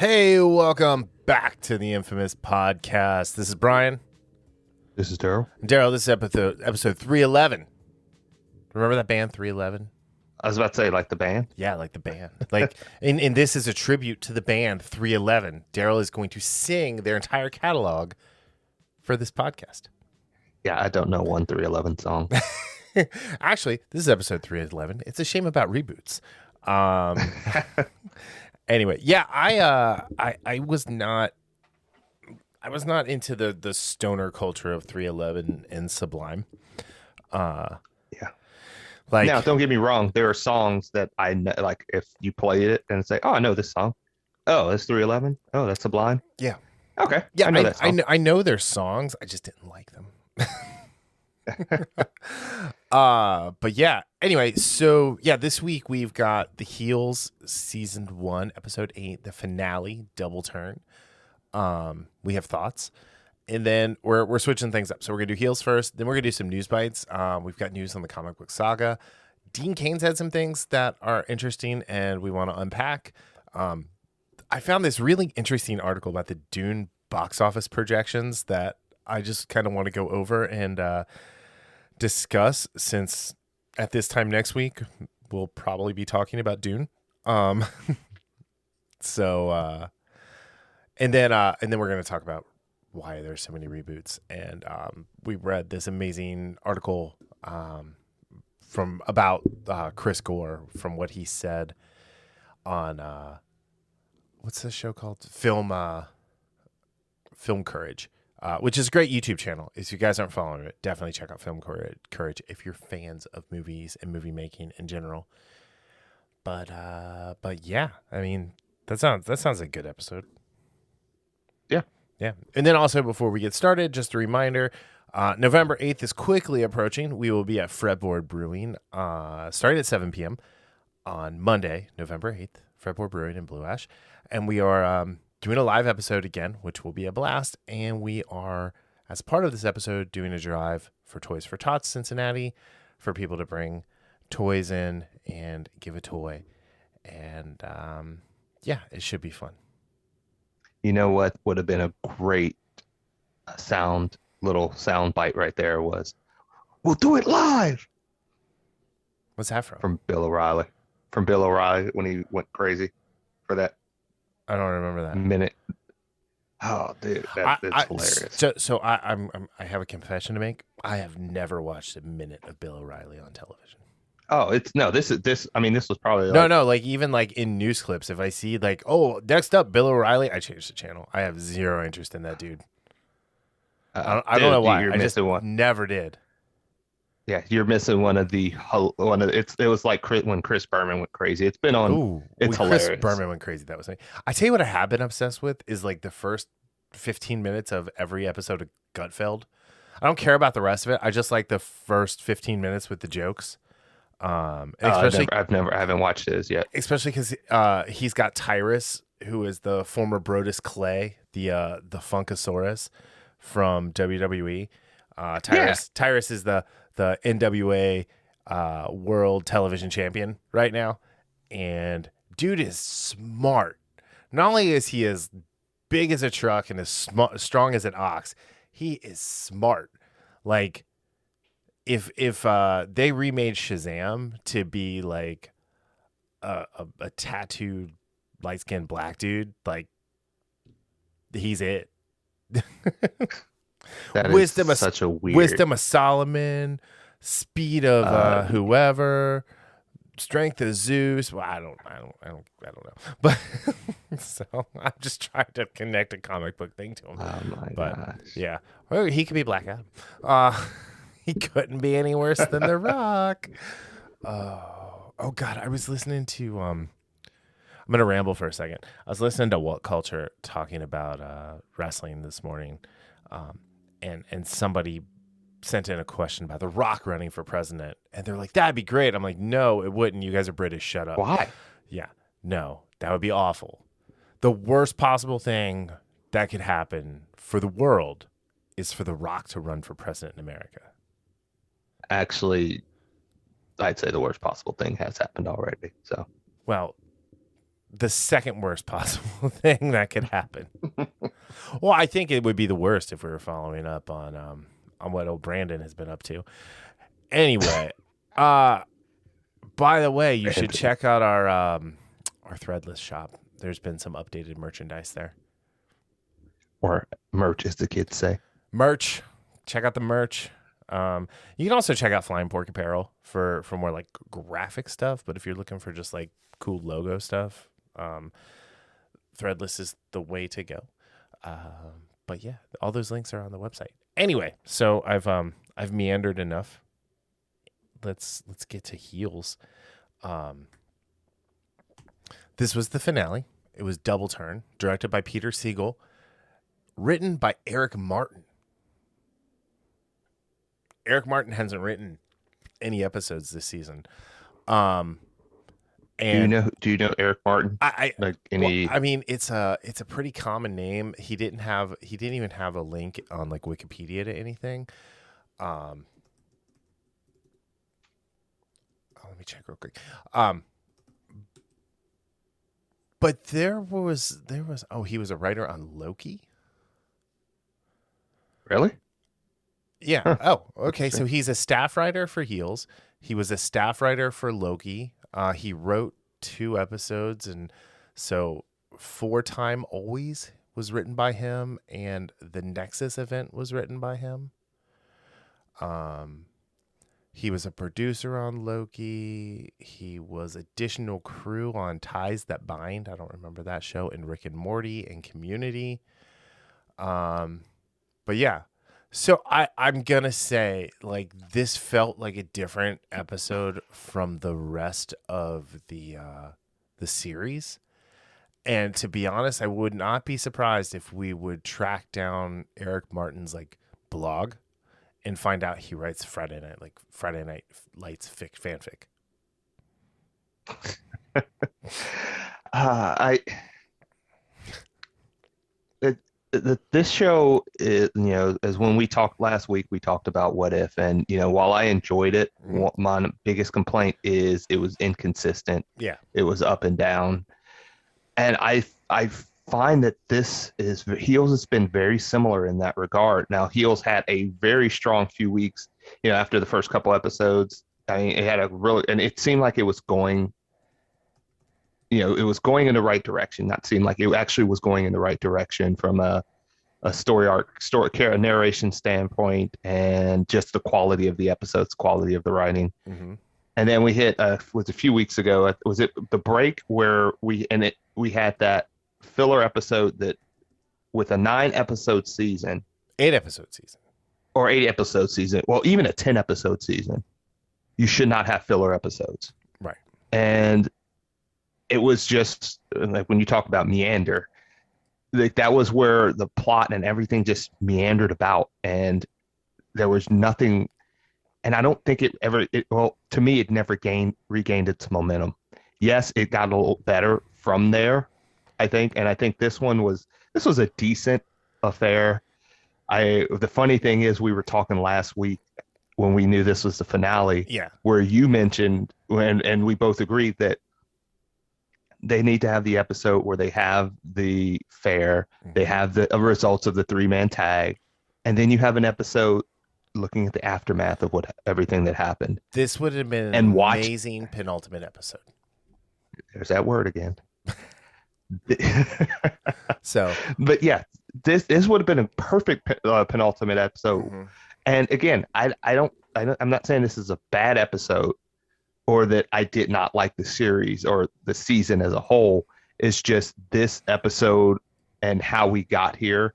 Hey, welcome back to the infamous podcast. This is Brian. This is Darryl. Darryl, this is episode 311. Remember that band 311? I was about to say, like the band. Yeah, like the band. Like, and this is a tribute to the band 311. Darryl is going to sing their entire catalog for this podcast. Yeah, I don't know one 311 song. Actually, this is episode 311. It's a shame about reboots. Anyway, yeah, I was not into the stoner culture of 311 and Sublime. Yeah. Like, Now, don't get me wrong. There are songs that I know, like if you play it and say, "Oh, I know this song." Oh, that's 311. Oh, that's Sublime. Yeah. Okay. Yeah, I know that song. I know their songs. I just didn't like them. But yeah, anyway, so yeah, this week we've got The Heels season 1, episode 8, the finale, Double Turn. We have thoughts, and then we're switching things up. So we're gonna do Heels first, then we're gonna do some news bites. We've got news on the comic book Saga. Dean Cain's had some things that are interesting, and we want to unpack. I found this really interesting article about the Dune box office projections that I just kind of want to go over and discuss, since at this time next week we'll probably be talking about Dune. So and then we're going to talk about why there's so many reboots. And we read this amazing article from about Chris Gore, from what he said on what's this show called? Film Courage. Which is a great YouTube channel. If you guys aren't following it, definitely check out Film Courage if you're fans of movies and movie making in general. But yeah, I mean, that sounds like a good episode. Yeah. And then also, before we get started, just a reminder, November 8th is quickly approaching. We will be at Fretboard Brewing starting at 7 p.m. on Monday, November 8th, Fretboard Brewing in Blue Ash. And we are doing a live episode again, which will be a blast. And we are, as part of this episode, doing a drive for Toys for Tots Cincinnati for people to bring toys in and give a toy. And yeah, it should be fun. You know what would have been a great little sound bite right there was, "We'll do it live." What's that from? From Bill O'Reilly. From Bill O'Reilly when he went crazy for that I don't remember that minute. Oh, dude, that's hilarious. So I have a confession to make. I have never watched a minute of Bill O'Reilly on television. Oh, this. I mean, this was probably no, like even like in news clips, if I see like, oh, next up Bill O'Reilly, I change the channel. I have zero interest in that dude. I don't know why. I just never did. Yeah, you're missing one of the. It was like when Chris Berman went crazy. It's been on. Ooh, it's hilarious. Chris Berman went crazy. That was me. I tell you what, I have been obsessed with is like the first 15 minutes of every episode of Gutfeld. I don't care about the rest of it. I just like the first 15 minutes with the jokes. Especially, I haven't watched his yet. Especially because he's got Tyrus, who is the former Brodus Clay, the Funkasaurus from WWE. Tyrus is the NWA world television champion right now, and dude is smart. Not only is he as big as a truck and as strong as an ox, he is smart. Like, if they remade Shazam to be like a tattooed light-skinned black dude, like, he's it. That Wisdom is such a weird. Wisdom of Solomon, speed of whoever, strength of Zeus. Well, I don't know. But so I'm just trying to connect a comic book thing to him. Oh my gosh. gosh. Yeah. Well, he could be Black Adam. He couldn't be any worse than The Rock. Oh God, I was listening to I'm gonna ramble for a second. I was listening to What Culture talking about wrestling this morning. And somebody sent in a question about The Rock running for president, and they're like, "That'd be great." I'm like, "No, it wouldn't. You guys are British. Shut up." Why? Yeah, no, that would be awful. The worst possible thing that could happen for the world is for The Rock to run for president in America. Actually, I'd say the worst possible thing has happened already. So, well, the second worst possible thing that could happen. Well, I think it would be the worst if we were following up on what old Brandon has been up to. Anyway, by the way, you should check out our Threadless shop. There's been some updated merchandise there. Or merch, as the kids say. Merch. Check out the merch. You can also check out Flying Pork Apparel for more like graphic stuff. But if you're looking for just like cool logo stuff, Threadless is the way to go. But yeah, all those links are on the website. Anyway, so I've meandered enough. Let's get to Heels. This was the finale. It was Double Turn, directed by Peter Segal, written by Eric Martin. Eric Martin hasn't written any episodes this season. And do you know Eric Martin? I mean, it's a pretty common name. He didn't even have a link on like Wikipedia to anything. Let me check real quick. But there was he was a writer on Loki. Really? Yeah. Huh. Oh, okay. So he's a staff writer for Heels. He was a staff writer for Loki. He wrote 2 episodes, and so For Time Always was written by him, and the Nexus event was written by him. He was a producer on Loki. He was additional crew on Ties That Bind. I don't remember that show. And Rick and Morty and Community. But yeah. So I'm going to say, like, this felt like a different episode from the rest of the series. And to be honest, I would not be surprised if we would track down Eric Martin's, like, blog and find out he writes Friday Night Lights fanfic. This show is, as when we talked last week, we talked about What If, and while I enjoyed it, my biggest complaint is it was inconsistent. Yeah, it was up and down, and I find that Heels has been very similar in that regard. Now, Heels had a very strong few weeks, after the first couple episodes. I mean, it had and it seemed like it was going, it was going in the right direction. Not seemed like it actually was going in the right direction from a story arc, narration standpoint, and just the quality of the episodes, quality of the writing. Mm-hmm. And then we hit was a few weeks ago. Was it the break where we had that filler episode that with a 9-episode season, 8-episode season, or 8-episode season, well, even a 10-episode season, you should not have filler episodes, right? And it was just like when you talk about meander, like that was where the plot and everything just meandered about, and there was nothing. And I don't think to me, it never regained its momentum. Yes, it got a little better from there, I think. And I think this was a decent affair. The funny thing is, we were talking last week when we knew this was the finale, yeah, where you mentioned, and we both agreed that they need to have the episode where they have the fair, they have the results of the 3-man tag, and then you have an episode looking at the aftermath of everything that happened. This would have been an amazing penultimate episode. There's that word again. So, but yeah, this would have been a perfect penultimate episode. Mm-hmm. And again, I'm not saying this is a bad episode or that I did not like the series or the season as a whole. It's just this episode and how we got here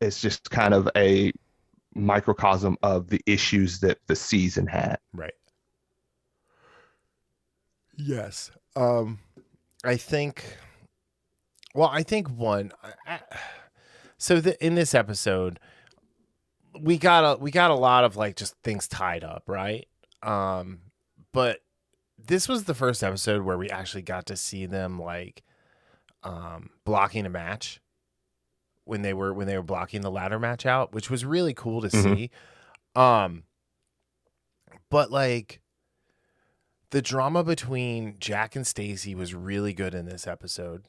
is just kind of a microcosm of the issues that the season had. Right. Yes. I think one. So in this episode, we got a lot of like just things tied up, right? But this was the first episode where we actually got to see them like blocking a match when they were blocking the ladder match out, which was really cool to see. But like The drama between Jack and Staci was really good in this episode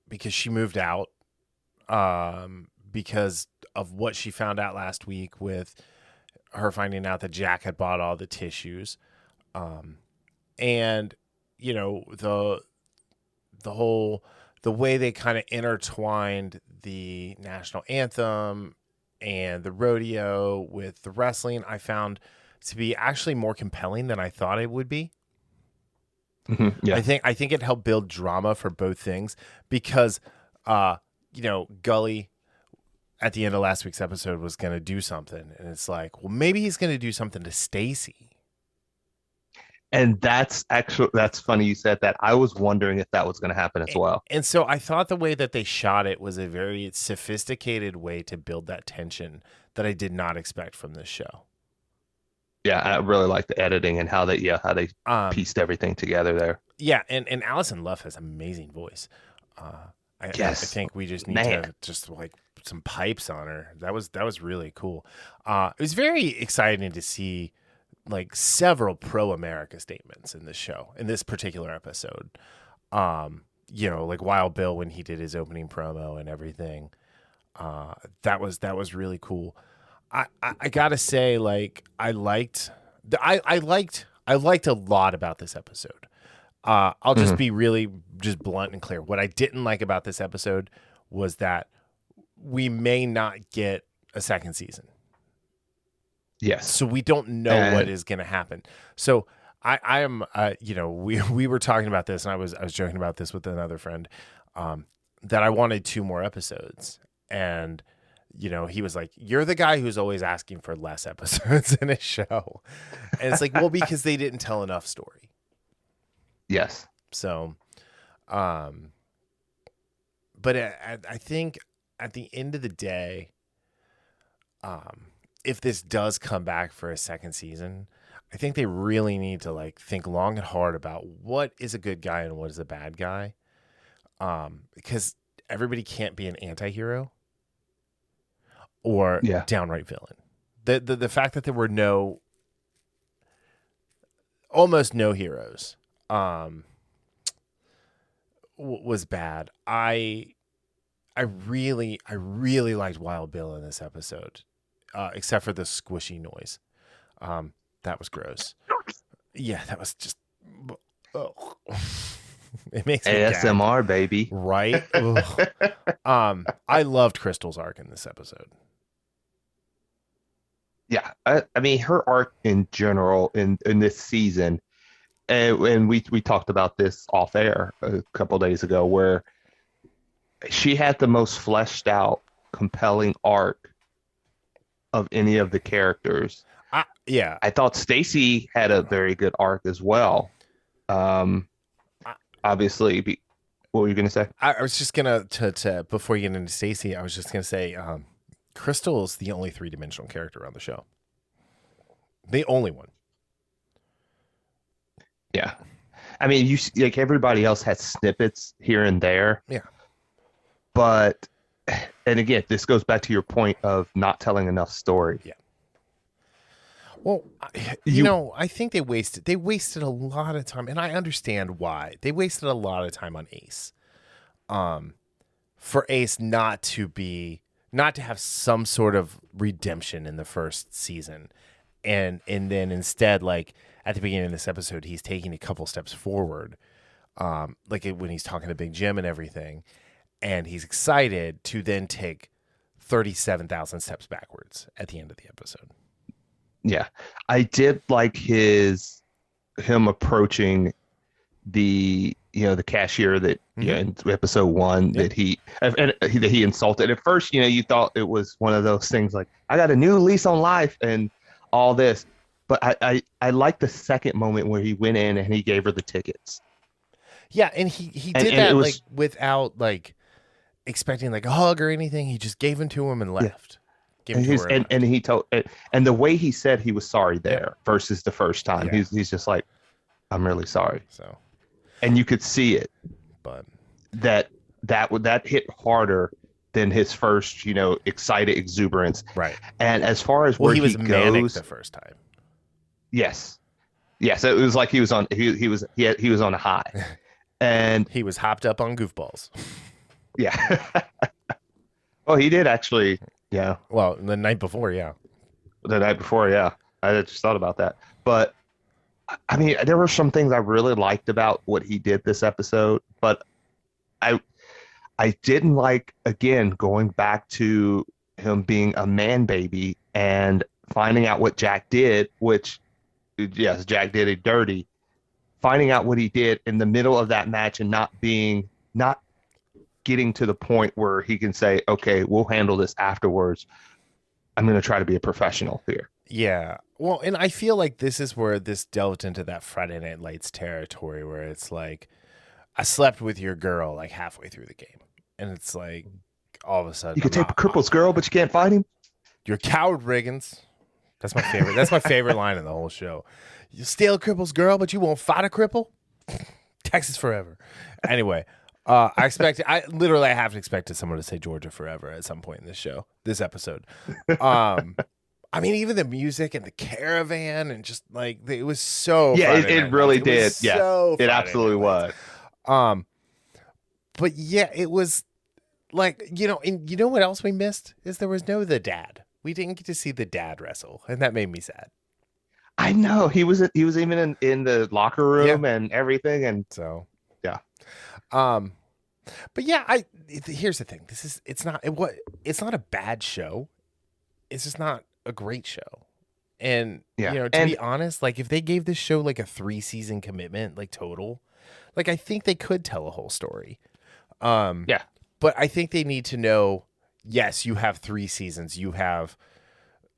because she moved out because of what she found out last week with her finding out that Jack had bought all the tissues. And, you know, the way they kind of intertwined the national anthem and the rodeo with the wrestling, I found to be actually more compelling than I thought it would be. Mm-hmm. Yeah. I think it helped build drama for both things because, you know, Gully at the end of last week's episode was going to do something. And it's like, well, maybe he's going to do something to Staci. And that's funny you said that. I was wondering if that was going to happen as well. And so I thought the way that they shot it was a very sophisticated way to build that tension that I did not expect from this show. Yeah, I really like the editing and how they pieced everything together there. Yeah, and Allison Luff has an amazing voice. I think we just need to just like some pipes on her. That was really cool. It was very exciting to see like several pro-America statements in this show, in this particular episode. You know, like Wild Bill when he did his opening promo and everything. That was really cool. I gotta say, like, I liked a lot about this episode. I'll just be really just blunt and clear. What I didn't like about this episode was that we may not get a second season. Yes. So we don't know what is going to happen. So I am, you know, we were talking about this, and I was joking about this with another friend, that I wanted 2 more episodes, and you know, he was like, "You're the guy who's always asking for less episodes in a show," and it's like, well, because they didn't tell enough story. Yes. So, but I think at the end of the day, if this does come back for a second season, I think they really need to like think long and hard about what is a good guy and what is a bad guy, because everybody can't be an anti-hero or downright villain. The fact that there were almost no heroes was bad. I really liked Wild Bill in this episode, except for the squishy noise. That was gross. Yeah, that was just. Oh. It makes me ASMR, gag. baby. Right? I loved Crystal's arc in this episode. Yeah, I mean her arc in general in this season, and we talked about this off air a couple days ago, where she had the most fleshed out, compelling arc of any of the characters. I thought Staci had a very good arc as well. Obviously, what were you going to say? I was just going to before you get into Staci, I was just going to say Crystal is the only 3-dimensional character on the show. The only one. Yeah. I mean, you like everybody else had snippets here and there. Yeah. But, and again, this goes back to your point of not telling enough story. Yeah. Well, you know, I think they wasted a lot of time, and I understand why. They wasted a lot of time on Ace. For Ace not to have some sort of redemption in the first season. And then instead, like at the beginning of this episode, he's taking a couple steps forward. Like when he's talking to Big Jim and everything, and he's excited to then take 37,000 steps backwards at the end of the episode. Yeah, I did like him approaching the cashier that in episode 1 that he insulted. At first, you thought it was one of those things like, I got a new lease on life and all this, but I like the second moment where he went in and he gave her the tickets. Yeah, and he did that like without like expecting like a hug or anything. He just gave them to him and left. Yeah. And he told, and the way he said he was sorry there versus the first time, he's just like, I'm really sorry. So, and you could see it, but that hit harder than his first, excited exuberance. Right. And as far as where he was goes, manic the first time. Yes. Yes, it was like he was on a high, and He was hopped up on goofballs. yeah. Oh, he did actually. Yeah, Well, the night before, yeah. the night before. Yeah, I just thought about that. But I mean, there were some things I really liked about what he did this episode, but I I didn't like, again, going back to him being a man baby and finding out what Jack did, which, yes, Jack did it dirty. Finding out what he did in the middle of that match and not getting to the point where he can say, okay, we'll handle this afterwards. I'm going to try to be a professional here. Yeah. Well, and I feel like this is where this delved into that Friday Night Lights territory where it's like, I slept with your girl like halfway through the game. And it's like, all of a sudden, You can take a cripple's girl, but you can't fight him. you're a coward, Riggins. That's my favorite. That's my favorite line in the whole show. You steal a cripple's girl, but you won't fight a cripple? Texas forever. Anyway, I haven't expected someone to say Georgia forever at some point in this episode. I mean, even the music and the caravan and just like it was so Yeah, Friday it Night really Lights. It was did. Yeah, so it Friday absolutely Night Lights. was. But yeah, it was like, and you know what else we missed is there was no the dad. We didn't get to see the dad wrestle, and that made me sad. I know he was even in the locker room and everything, and So yeah, but yeah, here's the thing. It's not a bad show. It's just not a great show. And yeah. to be honest, like if they gave this show like a 3-season commitment, like total, like I think they could tell a whole story. Yeah. But I think they need to know, yes, you have 3 seasons. You have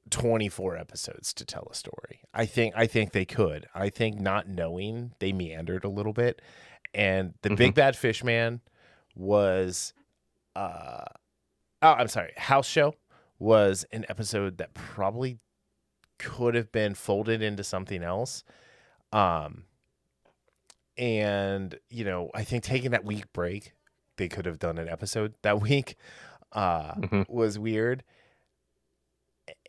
24 episodes to tell a story. I think they could. I think not knowing, they meandered a little bit. And the Big Bad Fish Man was House Show was an episode that probably could have been folded into something else. And I think taking that week break, they could have done an episode that week. Was weird.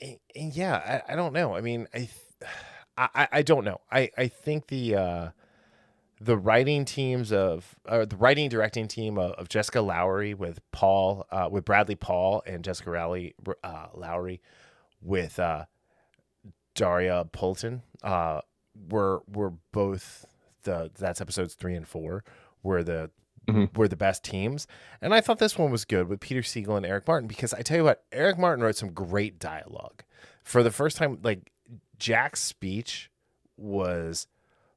And yeah, I don't know. I mean, I don't know. I think the writing teams the writing directing team of Jessica Lowry with Bradley Paul and Jessica Lowry with Daria Polton were both that's episodes 3 and 4 were the best teams. And I thought this one was good with Peter Segal and Eric Martin, because I tell you what, Eric Martin wrote some great dialogue. For the first time, like Jack's speech was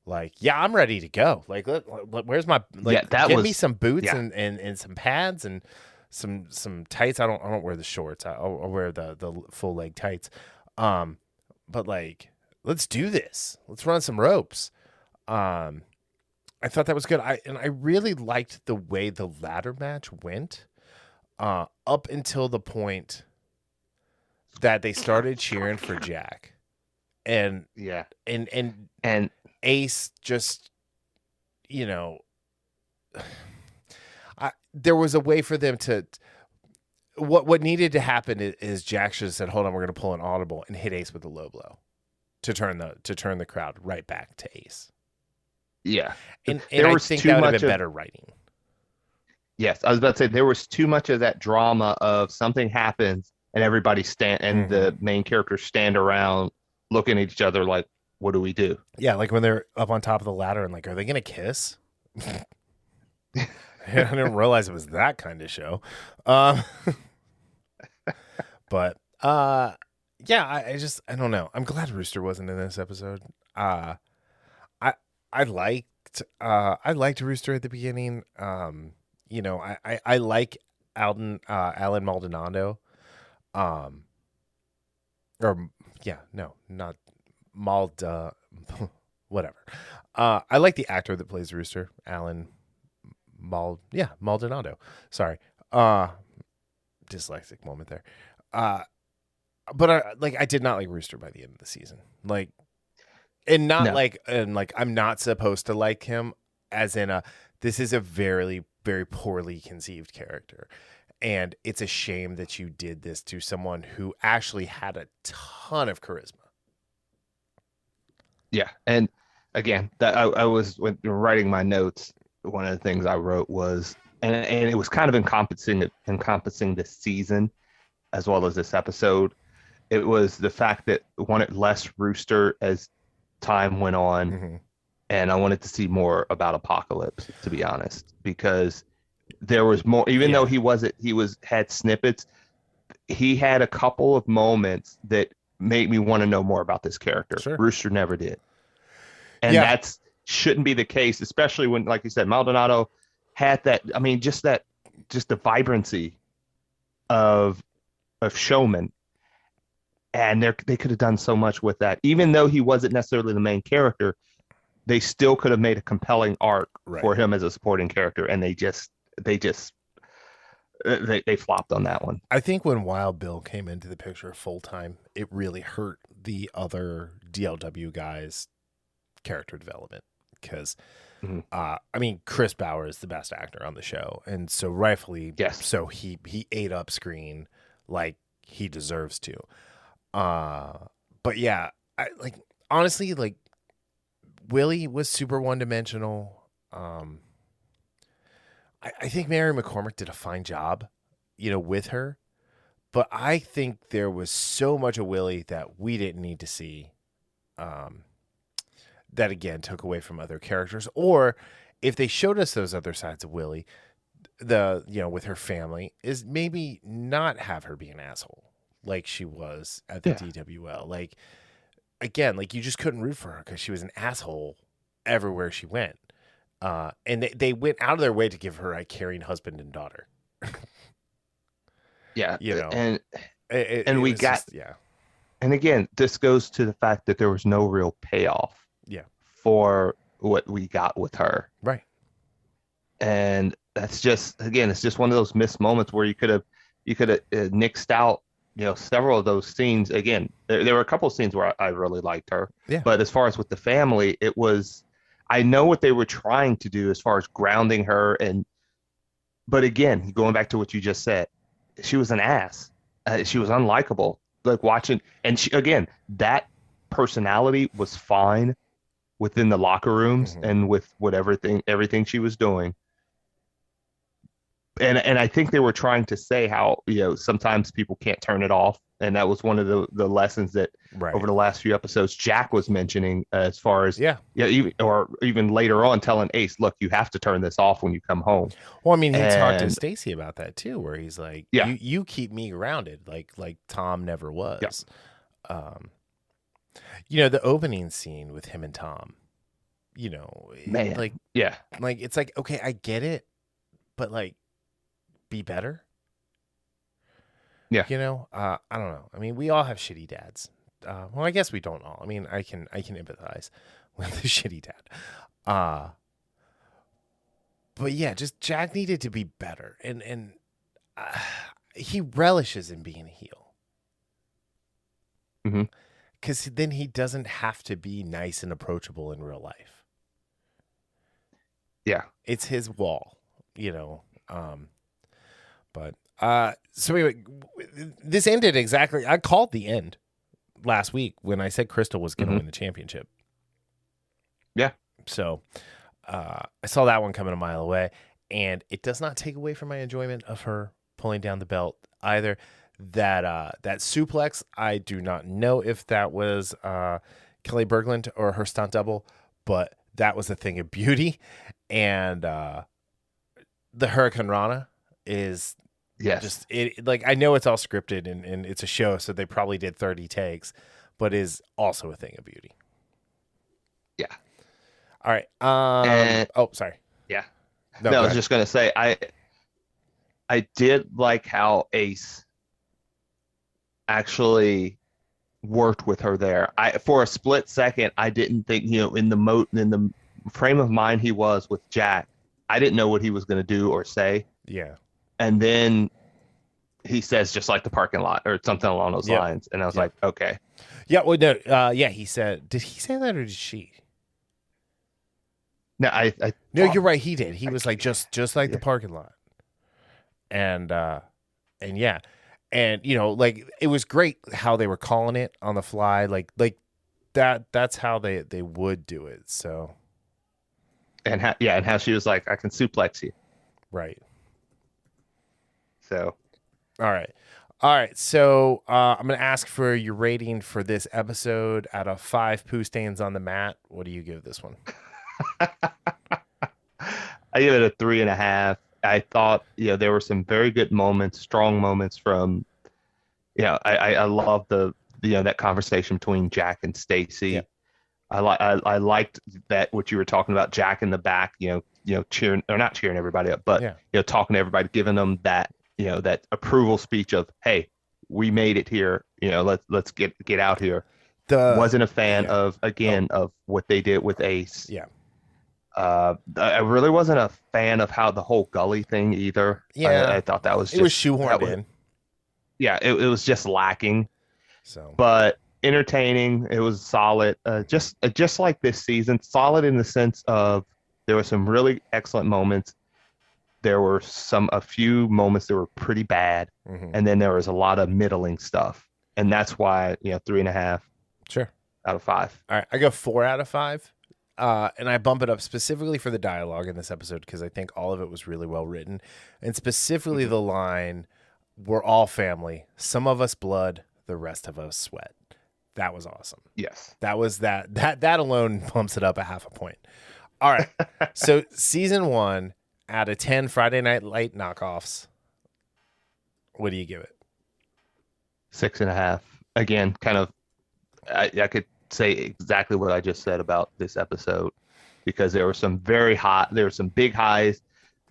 like, yeah, I'm ready to go. Like, where's my, get me some boots and some pads and some tights. I don't wear the shorts. I'll wear the full leg tights. But like, let's do this. Let's run some ropes. I thought that was good. I really liked the way the ladder match went, up until the point that they started cheering for Jack, and and Ace just, there was a way for them to. What needed to happen is Jack should have said, "Hold on, we're going to pull an audible," and hit Ace with a low blow, to turn the crowd right back to Ace. Yeah. And I think that would have been better writing. Yes, I was about to say there was too much of that drama of something happens and everybody the main characters stand around looking at each other like, what do we do? Yeah, like when they're up on top of the ladder and like, are they going to kiss? I didn't realize it was that kind of show. But yeah, I don't know. I'm glad Rooster wasn't in this episode. I liked Rooster at the beginning. I like Alan Maldonado. Not Mald. Whatever. I like the actor that plays Rooster, Alan Maldonado. Sorry. Dyslexic moment there. But I did not like Rooster by the end of the season. Like. And I'm not supposed to like him, as in this is a very, very poorly conceived character. And it's a shame that you did this to someone who actually had a ton of charisma. Yeah. And again, that I was when writing my notes. One of the things I wrote was, and it was kind of encompassing this season as well as this episode. It was the fact that I wanted less Rooster as time went on, Mm-hmm. and I wanted to see more about Apocalypse, to be honest, because there was more. Even though Yeah. he had snippets. He had a couple of moments that made me want to know more about this character. Sure. Rooster never did, and Yeah. that's shouldn't be the case, especially when, like you said, Maldonado had that. I mean, just the vibrancy of showman, and they could have done so much with that. Even though he wasn't necessarily the main character, they still could have made a compelling arc Right. for him as a supporting character, and they flopped on that one. I think when Wild Bill came into the picture full time, it really hurt the other DLW guys' character development because, Mhm. I mean, Chris Bauer is the best actor on the show, and so rightfully, Yes. so he ate up screen like he deserves to. But yeah, honestly, like Willie was super one dimensional. I think Mary McCormick did a fine job, with her. But I think there was so much of Willie that we didn't need to see. That again took away from other characters. Or if they showed us those other sides of Willie, with her family, is maybe not have her be an asshole like she was at the DWL. Like again, like you just couldn't root for her because she was an asshole everywhere she went. And they went out of their way to give her a caring husband and daughter. Yeah, And we got just, yeah. And again, this goes to the fact that there was no real payoff. Yeah. For what we got with her. Right. And that's just, again, it's just one of those missed moments where you could have nixed out, several of those scenes. Again, there were a couple of scenes where I really liked her. Yeah. But as far as with the family, it was, I know what they were trying to do as far as grounding her. But again, going back to what you just said, she was an ass. She was unlikable. Like watching, and she, again, that personality was fine within the locker rooms and with everything she was doing. And I think they were trying to say how, sometimes people can't turn it off. And that was one of the lessons that over the last few episodes, Jack was mentioning as far as, even later on telling Ace, look, you have to turn this off when you come home. Well, I mean, he talked to Staci about that too, where he's like, Yeah. you keep me grounded like Tom never was. The opening scene with him and Tom, Man. like it's like, okay, I get it, but like, be better. Yeah. I don't know. I mean, we all have shitty dads. Well, I guess we don't all. I mean, I can empathize with the shitty dad. But yeah, just Jack needed to be better, and he relishes in being a heel. Mm-hmm. Because then he doesn't have to be nice and approachable in real life. Yeah. It's his wall, But so anyway, this ended exactly. I called the end last week when I said Crystal was going to win the championship. Yeah. So I saw that one coming a mile away, and it does not take away from my enjoyment of her pulling down the belt either. That suplex, I do not know if that was Kelly Berglund or her stunt double, but that was a thing of beauty. And the Hurricane Rana is just it. Like, I know it's all scripted and it's a show, so they probably did 30 takes, but is also a thing of beauty. Yeah. All right. Sorry. Yeah. No, I was just gonna say I did like how Ace actually worked with her there. For a split second, I didn't think, in the frame of mind he was with Jack, I didn't know what he was going to do or say. Yeah. And then he says, just like the parking lot or something along those lines. And I was like, okay. Yeah. Well, no. He said, did he say that or did she? No, No, you're right. He did. He was like, just like the parking lot. And yeah. And, like, it was great how they were calling it on the fly. Like that's how they would do it. So and how she was like, I can suplex you. right. So All right. All right. So I'm going to ask for your rating for this episode out of 5 poo stains on the mat. What do you give this one? I give it a 3.5. I thought, there were some very good moments, strong moments from, I love that conversation between Jack and Staci. Yeah. I liked that what you were talking about, Jack in the back, cheering, or not cheering everybody up, but talking to everybody, giving them that, that approval speech of, hey, we made it here, let's get out here. Wasn't a fan of what they did with Ace. Yeah. I really wasn't a fan of how the whole Gully thing either. Yeah. I thought that was it was shoehorned in. Yeah, it was just lacking. So, but entertaining. It was solid. Just like this season, solid in the sense of there were some really excellent moments. There were a few moments that were pretty bad, and then there was a lot of middling stuff, and that's why 3.5. Sure. Out of 5. All right, I go 4 out of 5. And I bump it up specifically for the dialogue in this episode because I think all of it was really well written. And specifically the line, we're all family. Some of us blood, the rest of us sweat. That was awesome. Yes. That was that alone bumps it up a half a point. All right. So season 1 out of 10 Friday Night Light knockoffs. What do you give it? 6.5. Again, kind of, I could say exactly what I just said about this episode because there were some big highs.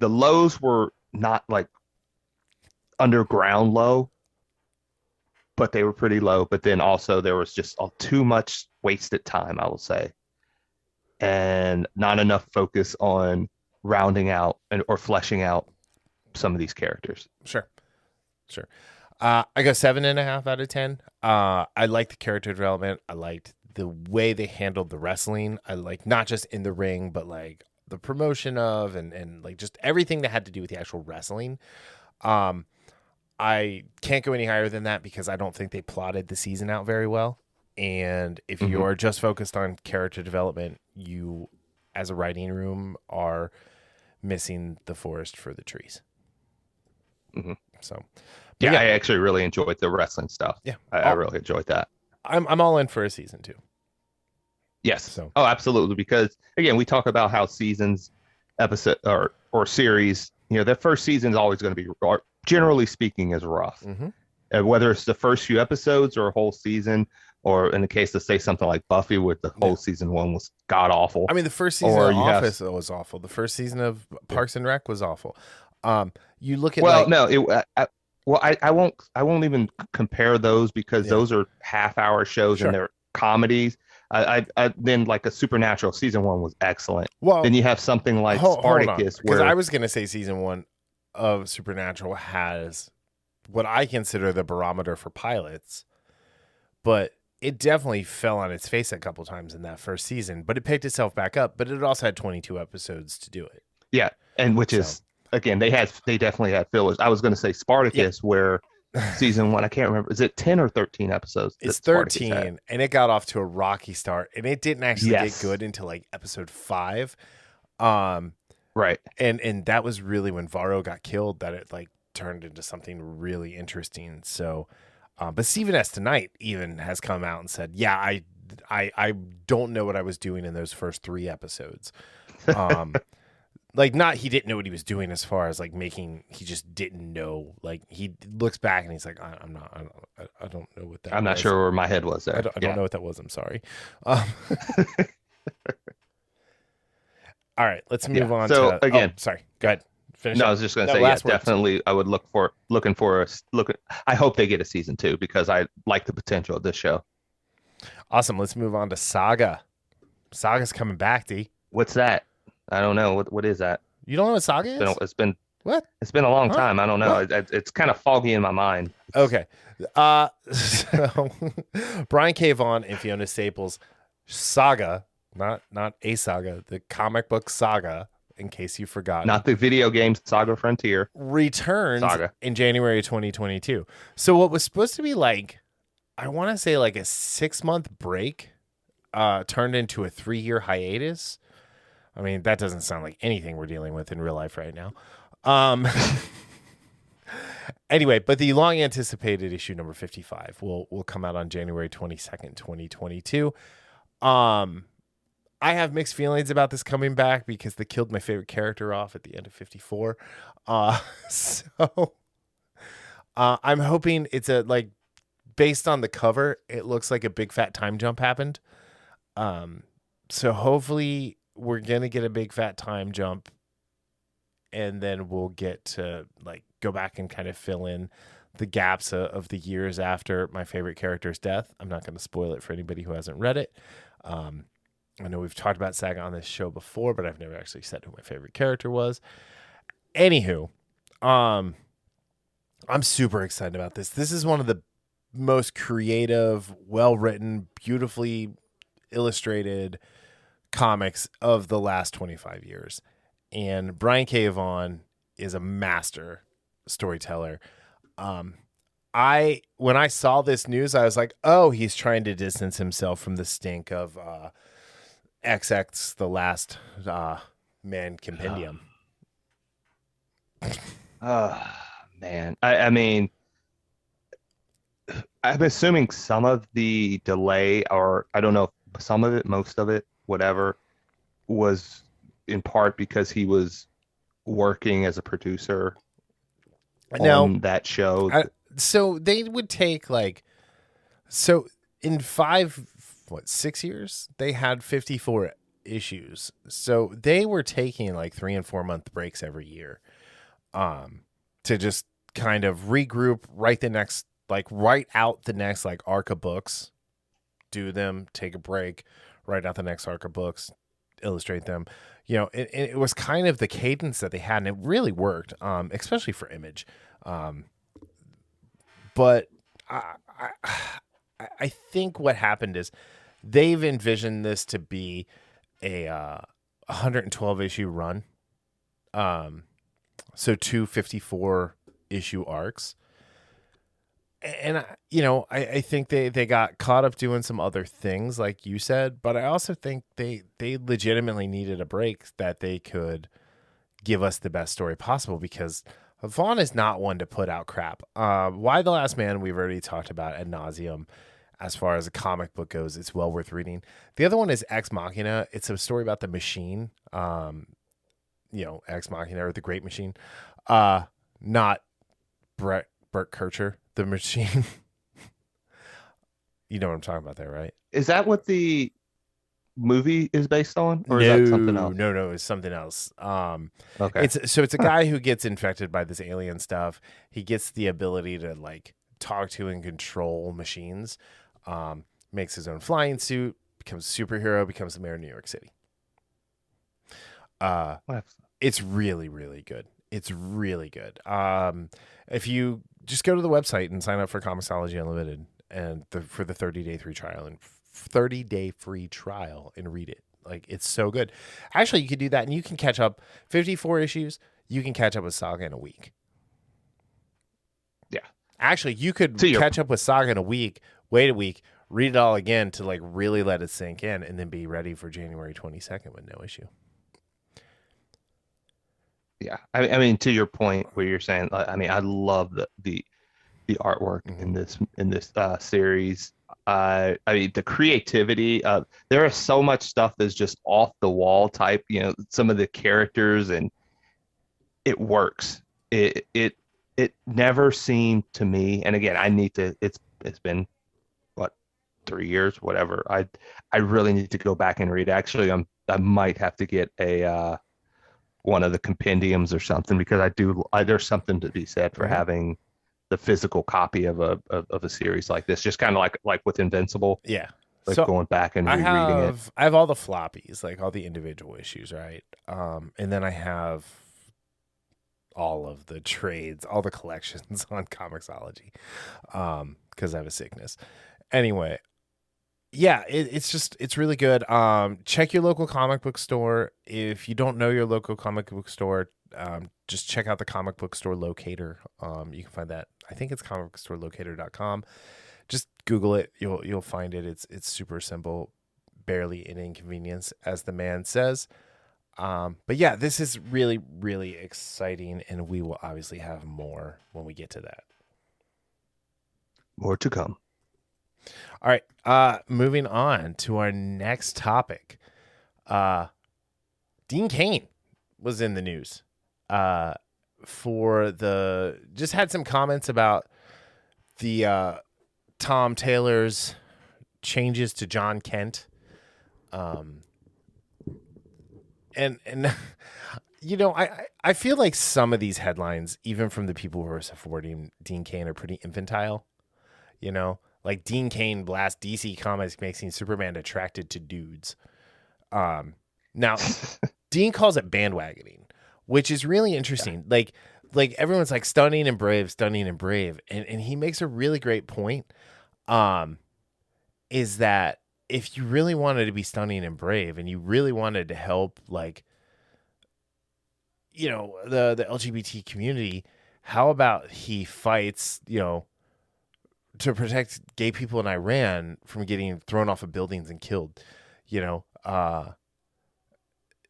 The lows were not like underground low, but they were pretty low. But then also there was just too much wasted time, I will say, and not enough focus on rounding out or fleshing out some of these characters. Sure. I go 7.5 out of 10. I liked the character development. I liked the way they handled the wrestling. I like not just in the ring, but like the promotion of and like just everything that had to do with the actual wrestling. I can't go any higher than that because I don't think they plotted the season out very well. And if you are just focused on character development, you as a writing room are missing the forest for the trees. So yeah, I actually really enjoyed the wrestling stuff. Yeah, I really enjoyed that. I'm all in for a season 2. Yes. So. Oh, absolutely. Because again, we talk about how seasons, episode or series, their first season is always going to be, generally speaking, is rough. Whether it's the first few episodes or a whole season, or in the case of say something like Buffy, with the whole season 1 was god awful. I mean, the first season of Office was awful. The first season of Parks and Rec was awful. You look at I won't even compare those because those are half-hour shows and they're comedies. I then like a Supernatural season 1 was excellent. Well, then you have something like Spartacus, because I was going to say season 1 of Supernatural has what I consider the barometer for pilots, but it definitely fell on its face a couple times in that first season. But it picked itself back up. But it also had 22 episodes to do it. Yeah, and which is again they definitely had fillers. I was going to say Spartacus, where season 1, I can't remember, is it 10 or 13 episodes? It's 13, and it got off to a rocky start, and it didn't actually get good until like episode 5. Right. And that was really when Varro got killed that it like turned into something really interesting. So, but Steven S. Tonight even has come out and said, yeah, I don't know what I was doing in those first 3 episodes. Like not he didn't know what he was doing as far as like he just didn't know. Like he looks back and he's like, I don't know what that I'm not sure where my head was there. I don't know what that was. I'm sorry. All right, let's move on. So again, sorry. Go ahead. Finish no, up. I was just going to say, definitely. I would looking for I hope they get a season 2 because I like the potential of this show. Awesome. Let's move on to Saga. Saga's coming back, D. What's that? I don't know. What is that? You don't know what Saga is? It's been what? It's been a long time. I don't know. It's kind of foggy in my mind. Okay. So Brian K. Vaughan and Fiona Staples, Saga, not a saga, the comic book Saga, in case you forgot. Not the video game Saga Frontier. Returns in January 2022. So what was supposed to be like, I want to say like a 6-month break turned into a 3-year hiatus. I mean, that doesn't sound like anything we're dealing with in real life right now. Anyway, but the long anticipated issue number 55 will come out on January 22nd, 2022. I have mixed feelings about this coming back because they killed my favorite character off at the end of 54. So I'm hoping it's based on the cover, it looks like a big fat time jump happened. So hopefully we're going to get a big fat time jump, and then we'll get to go back and kind of fill in the gaps of the years after my favorite character's death. I'm not going to spoil it for anybody who hasn't read it. I know we've talked about Saga on this show before, but I've never actually said who my favorite character was. Anywho, I'm super excited about this. This is one of the most creative, well-written, beautifully illustrated comics of the last 25 years. And Brian K. Vaughan is a master storyteller. When I saw this news, I was like, oh, he's trying to distance himself from the stink of XX, the last man compendium. Man. I mean, I'm assuming some of the delay, or I don't know, some of it, most of it, whatever, was in part because he was working as a producer on that show. So they would take in 6 years, they had 54 issues. So they were taking 3 and 4 month breaks every year to just kind of regroup, write out the next arc of books, do them, take a break, write out the next arc of books, illustrate them. It was kind of the cadence that they had, and it really worked, especially for Image. But I think what happened is they've envisioned this to be a 112 issue run. So 2 54 issue arcs. And I think they got caught up doing some other things, like you said, but I also think they legitimately needed a break that they could give us the best story possible, because Vaughn is not one to put out crap. Why the Last Man, we've already talked about ad nauseum. As far as a comic book goes, it's well worth reading. The other one is Ex Machina. It's a story about the machine, Ex Machina, or the Great Machine, not Bert Kircher, the machine. You know what I'm talking about there, right? Is that what the movie is based on, or is that something else? No, it's something else. Okay. It's a guy who gets infected by this alien stuff. He gets the ability to talk to and control machines. Makes his own flying suit, becomes a superhero, becomes the mayor of New York City. It's really, really good. It's really good. If you just go to the website and sign up for Comixology Unlimited and for the 30-day free trial and read it. It's so good. Actually, you could do that, and you can catch up 54 issues. You can catch up with Saga in a week. Yeah. Actually, you could catch up with Saga in a week, wait a week, read it all again to really let it sink in, and then be ready for January 22nd with no issue. Yeah. I mean, to your point where you're saying, I love the artwork in this series. The creativity. There is so much stuff that's just off the wall type. Some of the characters, and it works. It never seemed to me. And again, I need to. It's been 3 years, whatever. I really need to go back and read. Actually, I might have to get a one of the compendiums or something, because there's something to be said for having the physical copy of a series like this, just kind of like with Invincible. Yeah. So going back and rereading it. I have all the floppies, all the individual issues, right? And then I have all of the trades, all the collections on Comixology, because I have a sickness. Anyway, yeah, it's really good. Check your local comic book store. If you don't know your local comic book store, just check out the comic book store locator. You can find that. I think it's comicbookstorelocator.com. Just Google it. You'll find it. It's super simple. barely an inconvenience, as the man says. But yeah, this is really, really exciting, and we will obviously have more when we get to that. More to come. All right. Moving on to our next topic. Dean Cain was in the news. Just had some comments about the Tom Taylor's changes to John Kent. And you know, I feel like some of these headlines, even from the people who are supporting Dean Cain, are pretty infantile. You know, like Dean Cain blasts DC Comics making Superman attracted to dudes. Now Dean calls it bandwagoning, which is really interesting. Yeah. Like everyone's like stunning and brave, and he makes a really great point. Is that if you really wanted to be stunning and brave, and you really wanted to help, like, you know, the LGBT community, how about he fights, you know, to protect gay people in Iran from getting thrown off of buildings and killed, you know,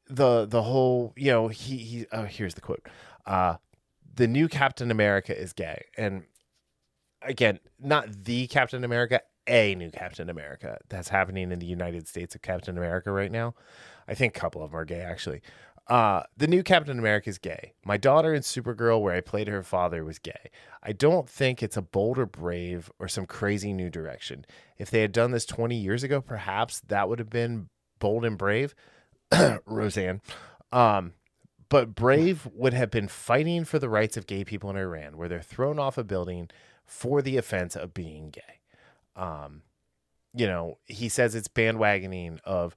the whole, you know, here's the quote. The new Captain America is gay. And again, not the Captain America, a new Captain America that's happening in the United States of Captain America right now. I think a couple of them are gay, actually. The new Captain America is gay. My daughter in Supergirl, where I played her father, was gay. I don't think it's a bold or brave or some crazy new direction. If they had done this 20 years ago, perhaps that would have been bold and brave. Roseanne. But brave would have been fighting for the rights of gay people in Iran, where they're thrown off a building for the offense of being gay. You know, he says it's bandwagoning of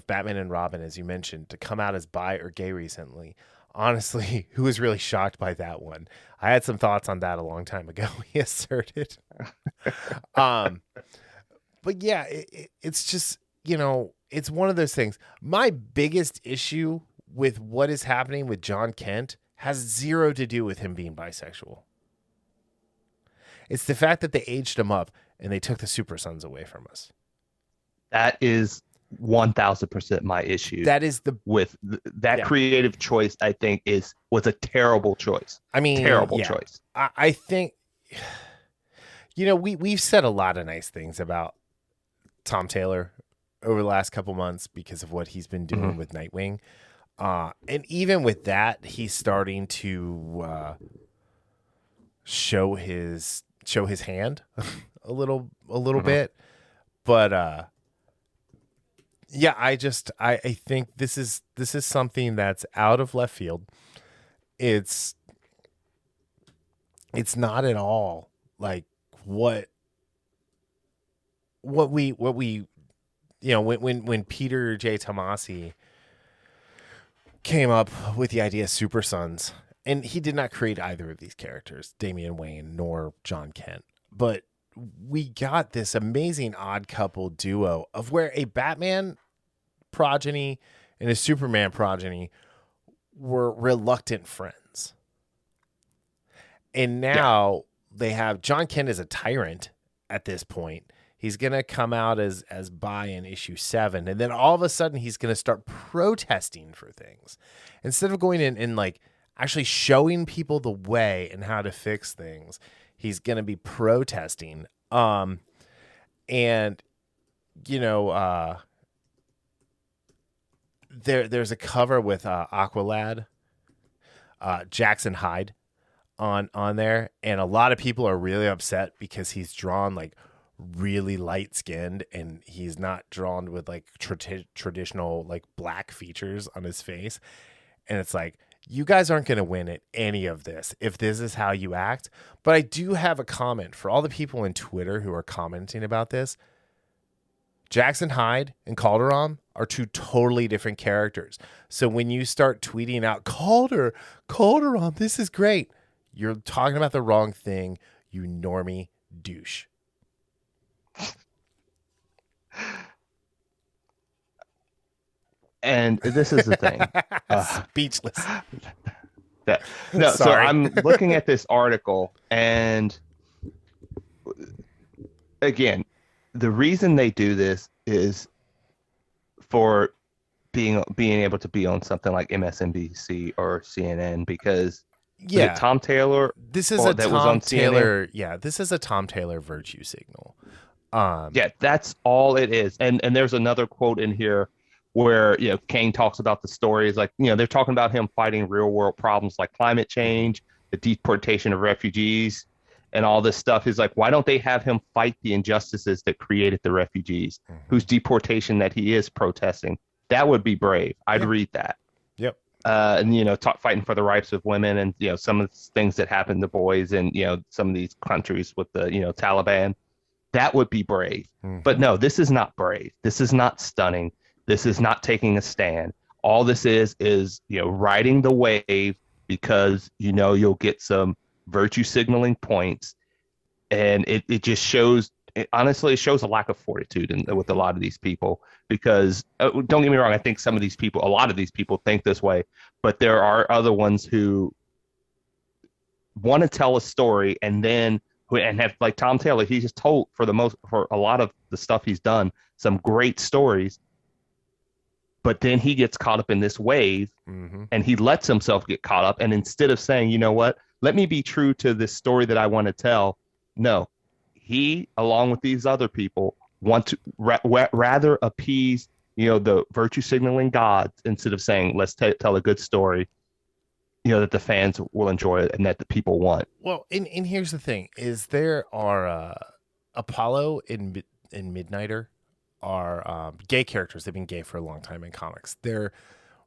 Batman and Robin, as you mentioned, to come out as bi or gay recently. Honestly, who was really shocked by that one? I had some thoughts on that a long time ago, he asserted. But yeah, it's just, you know, it's one of those things. My biggest issue with what is happening with John Kent has zero to do with him being bisexual. It's the fact that they aged him up and they took the Super Sons away from us. That is 1000% my issue. That is that creative choice. I think was a terrible choice. I mean, terrible choice. I think, you know, we've said a lot of nice things about Tom Taylor over the last couple months because of what he's been doing with Nightwing. And even with that, he's starting to show his hand a little bit. But yeah, I think this is something that's out of left field. It's not at all like what we you know, when Peter J. Tomasi came up with the idea of Super Sons, and he did not create either of these characters, Damian Wayne nor John Kent, but we got this amazing odd couple duo of where a Batman progeny and a Superman progeny were reluctant friends. And now they have John Kent as a tyrant at this point. He's going to come out as bi in issue 7. And then all of a sudden he's going to start protesting for things. Instead of going in and like actually showing people the way and how to fix things, he's going to be protesting. And, you know, there's a cover with Aqualad, Jackson Hyde on there. And a lot of people are really upset because he's drawn like really light skinned and he's not drawn with like traditional like black features on his face. And it's like, you guys aren't going to win at any of this if this is how you act. But I do have a comment for all the people in Twitter who are commenting about this. Jackson Hyde and Calderon are two totally different characters. So when you start tweeting out Calderon, this is great, you're talking about the wrong thing, you normie douche. And this is the thing. Speechless. So I'm looking at this article, and again, the reason they do this is for being able to be on something like MSNBC or CNN because was it Yeah, Tom Taylor this is a that was Tom on CNN? Taylor. Yeah, this is a Tom Taylor virtue signal. Um, Yeah, that's all it is. And there's another quote in here where Cain talks about the stories like they're talking about him fighting real world problems like climate mhm, change, the deportation of refugees, and all this stuff. He's like, why don't they have him fight the injustices that created the refugees, whose mhm. deportation that he is protesting? That would be brave. I'd Yeah. read that. Yep. And fighting for the rights of women and some of the things that happen to boys in some of these countries with the Taliban. That would be brave. But Hmm. no, this is not brave. This is not stunning. This is not taking a stand. All this is riding the wave because you'll get some virtue signaling points, and it just shows. Honestly, it shows a lack of fortitude with a Hmm. lot of these people because don't get me wrong. I think a lot of these people think this way, but there are other ones who want to tell a story and have like Tom Taylor, he's just told for a lot of the stuff he's done some great stories, but then he gets caught up in this wave Hmm. and he lets himself get caught up. And instead of saying, you know what, let me be true to this story that I want to tell, no, he, along with these other people, want to rather appease, the virtue signaling gods instead of saying, let's tell a good story, that the fans will enjoy and that the people want. Well, and here's the thing: is there are Apollo and Midnighter are gay characters. They've been gay for a long time in comics. They're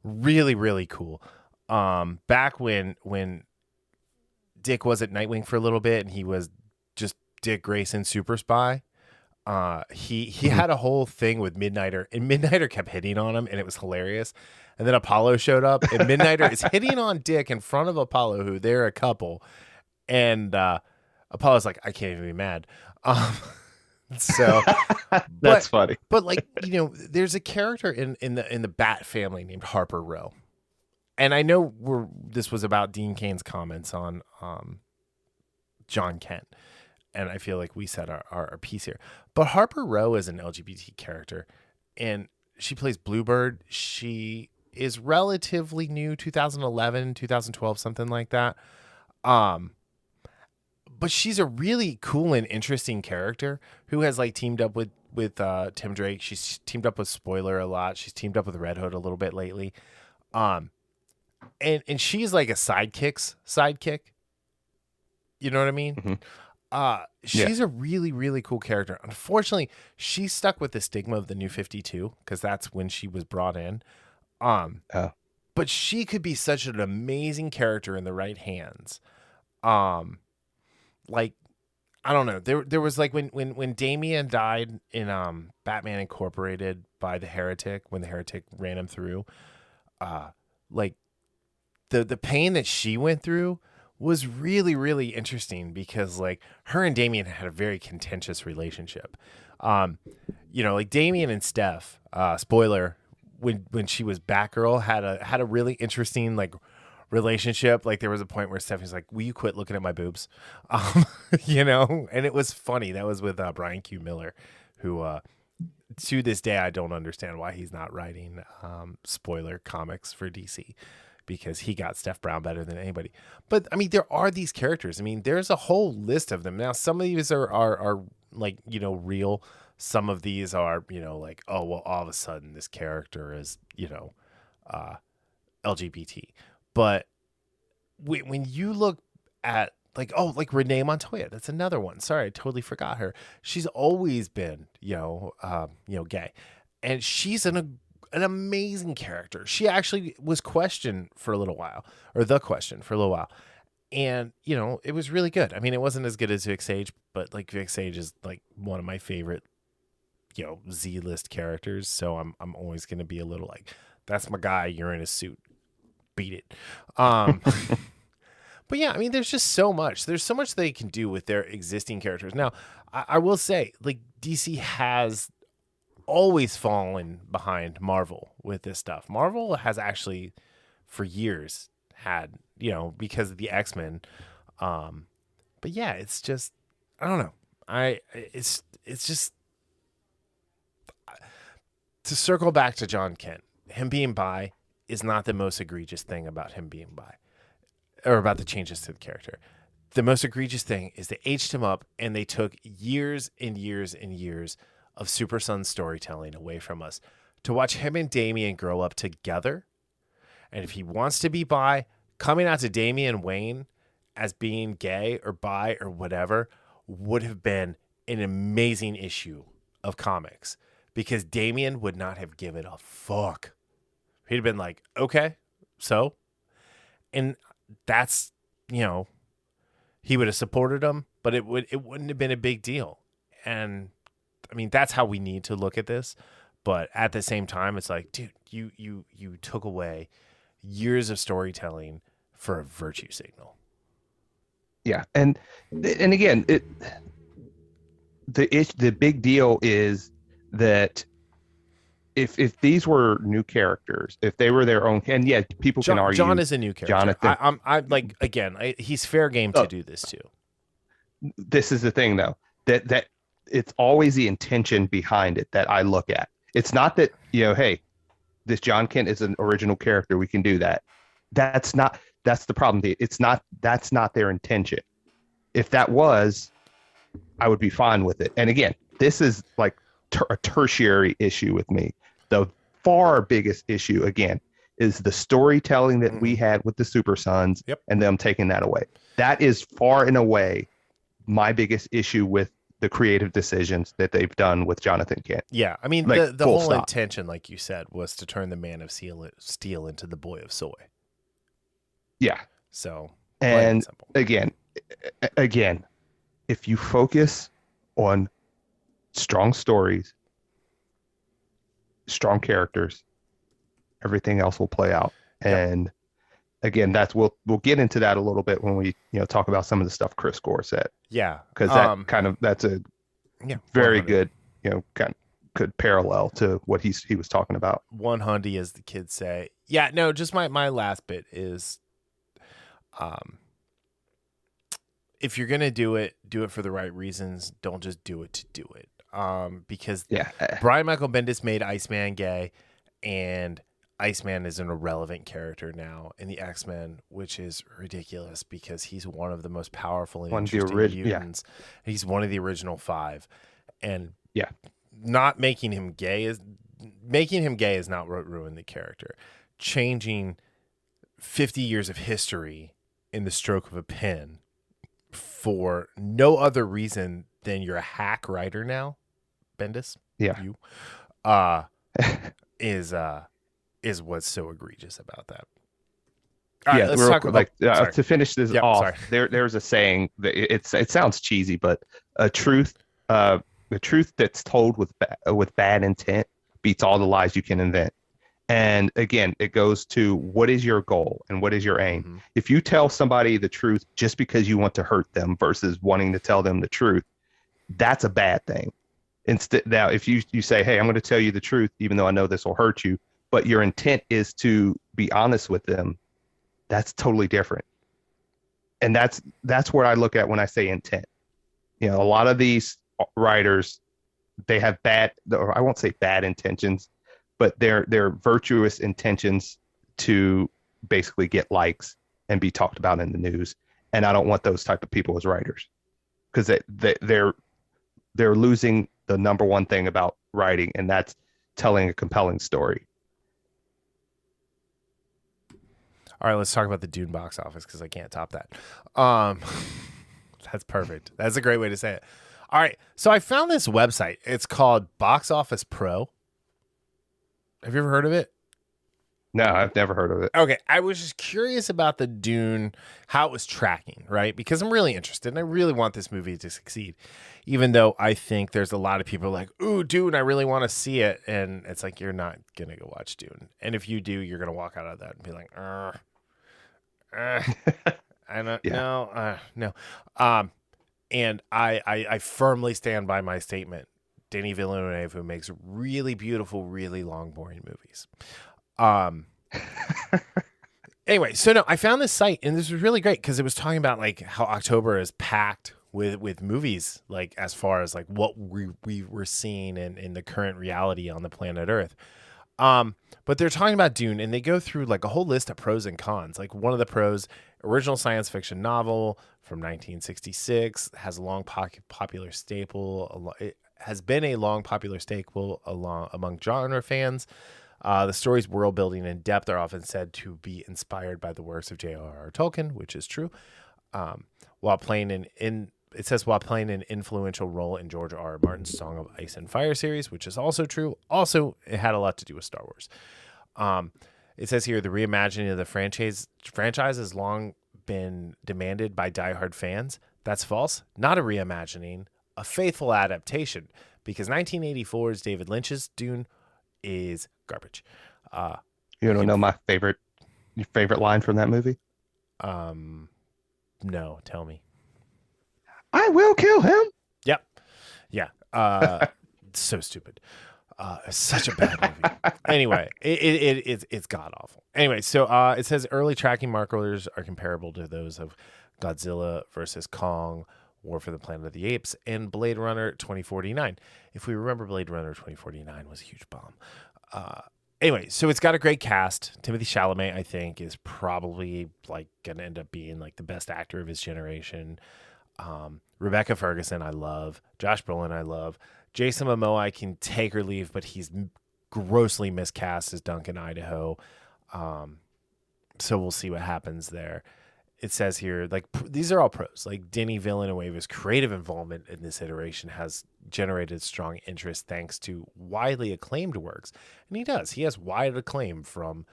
really really cool. Back when Dick was at Nightwing for a little bit, and he was just Dick Grayson Super Spy. He Mhm. had a whole thing with Midnighter, and Midnighter kept hitting on him, and it was hilarious. And then Apollo showed up, and Midnighter is hitting on Dick in front of Apollo, who they're a couple, and Apollo's like, I can't even be mad. Um, so, That's but funny. but like there's a character in the Bat family named Harper Row, and I know this was about Dean Cain's comments on John Kent, and I feel like we said our piece here. But Harper Row is an LGBT character, and she plays Bluebird. She is relatively new, 2011, 2012, something like that. Um, but she's a really cool and interesting character who has like teamed up with Tim Drake. She's teamed up with Spoiler a lot. She's teamed up with Red Hood a little bit lately. Um, and she's like a sidekick. You know what I mean? Hmm. Yeah. She's a really really cool character. Unfortunately, she's stuck with the stigma of the New 52 because that's when she was brought in. Um, Uh, but she could be such an amazing character in the right hands. Um, like I don't know. There was like when Damian died in Batman Incorporated by the Heretic when the Heretic ran him through. Uh, like the pain that she went through was really really interesting because like her and Damien had a very contentious relationship. Um, like Damien and Steph, spoiler, when she was Batgirl had a really interesting like relationship. Like there was a point where Steph was like, "Will you quit looking at my boobs?" Um, and it was funny. That was with Brian Q. Miller, who to this day I don't understand why he's not writing spoiler comics for DC because he got Steph Brown better than anybody. But I mean, there are these characters. I mean, there's a whole list of them. Now, some of these are like, real. Some of these are, like, oh, well, all of a sudden this character is, uh, LGBT. But when you look at like, oh, like Renee Montoya, that's another one. Sorry, I totally forgot her. She's always been, gay, and she's an amazing character. She actually was questioned for a little while, or the question for a little while, and it was really good. I mean, it wasn't as good as Vic Sage, but like Vic Sage is like one of my favorite, Z list characters. So I'm always gonna be a little like, that's my guy. You're in a suit. Beat it. Um, but yeah, I mean, there's just so much. There's so much they can do with their existing characters. Now, I will say, like DC has always fallen behind Marvel with this stuff. Marvel has actually, for years, had because of the X-Men. Um, but yeah, it's just I don't know. It's just to circle back to John Kent, him being bi is not the most egregious thing about him being bi, or about the changes to the character. The most egregious thing is they aged him up and they took years and years and years of Super Son storytelling away from us to watch him and Damian grow up together. And if he wants to be bi, coming out to Damian Wayne as being gay or bi or whatever would have been an amazing issue of comics, because Damian would not have given a fuck. He'd have been like, okay, so. And that's, you know, he would have supported him, but it wouldn't have been a big deal. And I mean, that's how we need to look at this. But at the same time, it's like, dude, you took away years of storytelling for a virtue signal. Yeah, and again, the big deal is that if these were new characters, if they were their own, and yeah, people can argue John is a new character. Jonathan, I'm like, again, he's fair game to do this too. This is the thing, though, that it's always the intention behind it that I look at. It's not that, you know, hey, this John Kent is an original character, we can do that. That's the problem. That's not their intention. If that was, I would be fine with it. And again, this is like a tertiary issue with me. The far biggest issue, again, is the storytelling that we had with the Super Sons and them taking that away. That is far and away my biggest issue with the creative decisions that they've done with Jonathan Kent. Yeah, I mean, like, the whole intention, like you said, was to turn the Man of Steel into the Boy of Soy. Yeah. So, and again, if you focus on strong stories, strong characters, everything else will play out. And again, we'll get into that a little bit when we, you know, talk about some of the stuff Chris Gore said. Yeah, because that's a very good, you know, kind of good parallel to what he was talking about. 100, as the kids say. Yeah, no, just my last bit is, if you're gonna do it for the right reasons. Don't just do it to do it. Because Brian Michael Bendis made Iceman gay, and Iceman is an irrelevant character now in the X-Men, which is ridiculous because he's one of the most powerful and interesting mutants. He's one of the original 5, and not making him gay is not what ruined the character. Changing 50 years of history in the stroke of a pen for no other reason than you're a hack writer now, Bendis. Yeah, you is what's so egregious about that. All right, let's talk about, to finish this off. There's a saying that it sounds cheesy, but the truth that's told with bad intent beats all the lies you can invent. And again, it goes to what is your goal and what is your aim. Mm-hmm. If you tell somebody the truth just because you want to hurt them versus wanting to tell them the truth, that's a bad thing. Instead, now if you say, hey, I'm going to tell you the truth, even though I know this will hurt you, but your intent is to be honest with them, that's totally different. And that's what I look at when I say intent. You know, a lot of these writers, they have I won't say bad intentions, but they're virtuous intentions to basically get likes and be talked about in the news. And I don't want those type of people as writers, because they're losing the number one thing about writing, and that's telling a compelling story. All right, let's talk about the Dune box office, because I can't top that. That's perfect. That's a great way to say it. All right, so I found this website. It's called Box Office Pro. Have you ever heard of it? No, I've never heard of it. Okay, I was just curious about the Dune, how it was tracking, right? Because I'm really interested, and I really want this movie to succeed, even though I think there's a lot of people like, ooh, Dune, I really want to see it. And it's like, you're not going to go watch Dune. And if you do, you're going to walk out of that and be like, I don't know. No. And I firmly stand by my statement. Denis Villeneuve, who makes really beautiful, really long, boring movies. Anyway, so no, I found this site, and this was really great because it was talking about like how October is packed with movies, like as far as like what we were seeing in the current reality on the planet Earth. But they're talking about Dune, and they go through like a whole list of pros and cons. Like one of the pros, original science fiction novel from 1966, has a long popular staple. It has been a long popular staple among genre fans. The story's world building and depth are often said to be inspired by the works of J.R.R. Tolkien, which is true. While playing an influential role in George R.R. Martin's Song of Ice and Fire series, which is also true. Also, it had a lot to do with Star Wars. It says here the reimagining of the franchise has long been demanded by diehard fans. That's false. Not a reimagining, a faithful adaptation, because 1984's David Lynch's Dune is garbage. You don't know your favorite line from that movie? No, tell me. I will kill him. Yep. Yeah. So stupid. It's such a bad movie. Anyway, it's god awful. Anyway, so it says early tracking markers are comparable to those of Godzilla versus Kong, War for the Planet of the Apes, and Blade Runner 2049. If we remember, Blade Runner 2049 was a huge bomb. Anyway, so it's got a great cast. Timothée Chalamet, I think, is probably like gonna end up being like the best actor of his generation. Rebecca Ferguson, I love. Josh Brolin, I love. Jason Momoa, I can take or leave, but he's grossly miscast as Duncan Idaho. So we'll see what happens there. It says here, like, these are all pros. Like, Denis Villeneuve's creative involvement in this iteration has generated strong interest thanks to widely acclaimed works. And he does. He has wide acclaim from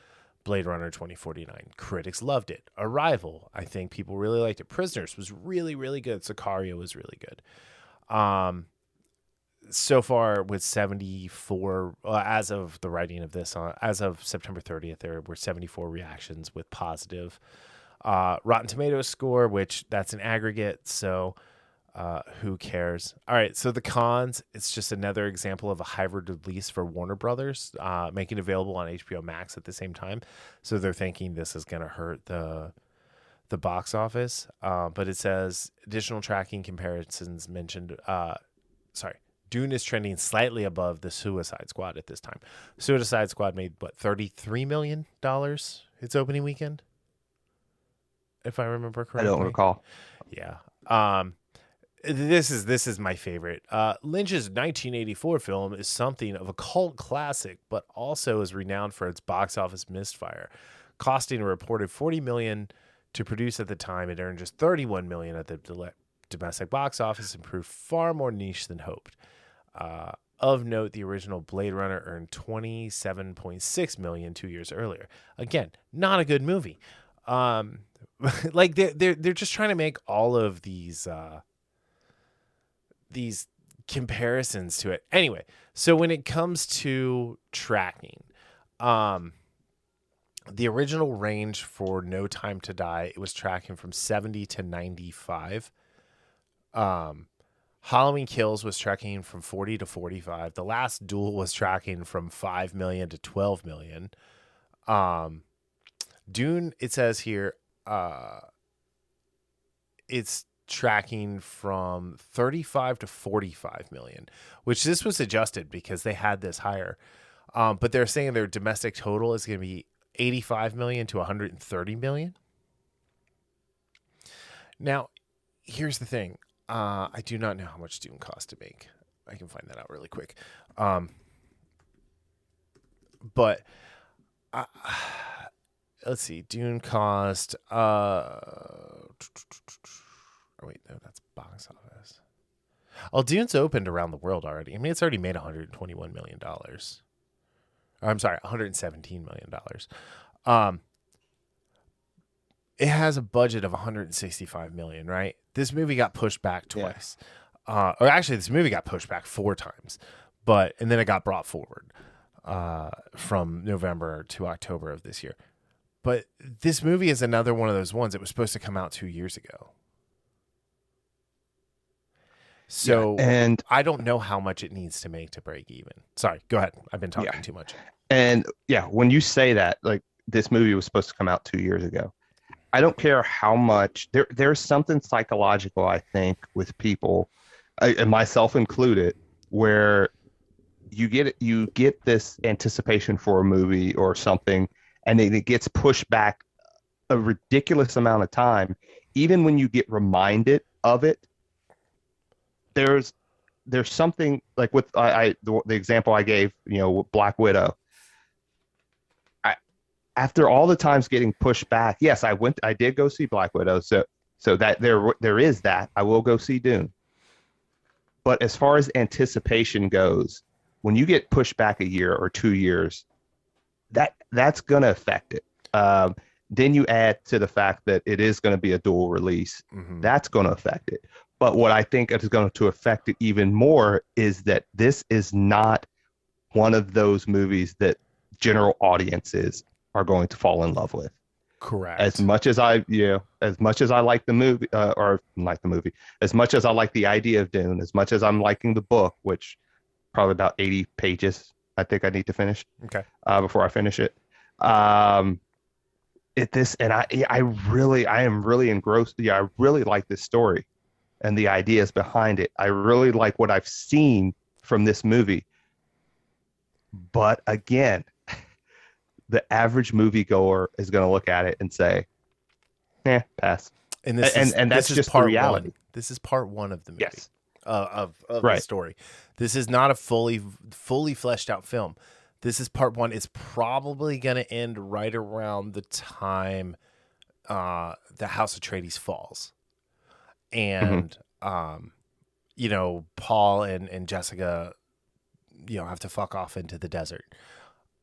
Blade Runner 2049. Critics loved it. Arrival, I think people really liked it. Prisoners was really, really good. Sicario was really good. So far with 74, as of the writing of this, as of September 30th, there were 74 reactions with positive. Rotten Tomatoes score, which that's an aggregate, so who cares? All right, so the cons, it's just another example of a hybrid release for Warner Brothers, making it available on HBO Max at the same time. So they're thinking this is going to hurt the box office. But it says additional tracking comparisons mentioned. Dune is trending slightly above the Suicide Squad at this time. Suicide Squad made, what, $33 million its opening weekend? If I remember correctly. I don't recall. Yeah. This is my favorite. Lynch's 1984 film is something of a cult classic, but also is renowned for its box office misfire. Costing a reported $40 million to produce at the time, it earned just $31 million at the domestic box office and proved far more niche than hoped. Of note, the original Blade Runner earned $27.6 million 2 years earlier. Again, not a good movie. Like they're just trying to make all of these comparisons to it. Anyway, so when it comes to tracking, the original range for No Time to Die, it was tracking from 70 to 95. Halloween Kills was tracking from 40 to 45. The Last Duel was tracking from 5 million to 12 million. Dune, it says here, it's tracking from 35 to 45 million, which this was adjusted because they had this higher. But they're saying their domestic total is going to be 85 million to 130 million. Now, here's the thing. I do not know how much Dune cost to make. I can find that out really quick. But let's see. Dune cost. Wait, no, that's box office. Oh, Dune's opened around the world already. I mean, it's already made $121 million. I'm sorry, $117 million. It has a budget of $165 million, right? This movie got pushed back twice. Yeah. Or actually, this movie got pushed back 4 times. And then it got brought forward from November to October of this year. But this movie is another one of those ones that was supposed to come out 2 years ago. So and I don't know how much it needs to make to break even. Sorry, go ahead. I've been talking too much. And yeah, when you say that, like this movie was supposed to come out 2 years ago, I don't care how much there's something psychological, I think, with people, and myself included, where you get this anticipation for a movie or something, and then it gets pushed back a ridiculous amount of time. Even when you get reminded of it, there's there's something like with the example I gave, with Black Widow. I, After all the times getting pushed back, yes, I did go see Black Widow, so that there is that. I will go see Dune. But as far as anticipation goes, when you get pushed back a year or 2 years, that's gonna affect it. Then you add to the fact that it is going to be a dual release. That's going to affect it. But what I think is going to affect it even more is that this is not one of those movies that general audiences are going to fall in love with. Correct. As much as as much as I like the movie, or like the movie, as much as I like the idea of Dune, as much as I'm liking the book, which probably about 80 pages, I think I need to finish. Okay. Before I finish it. I am really engrossed. Yeah, I really like this story and the ideas behind it. I really like what I've seen from this movie. But again, the average moviegoer is going to look at it and say, pass. And that's just the reality. This is part one of the movie. Yes. Of right. the story. This is not a fully fleshed out film. This is part one. It's probably going to end right around the time the House Atreides falls. And, Paul and Jessica, have to fuck off into the desert.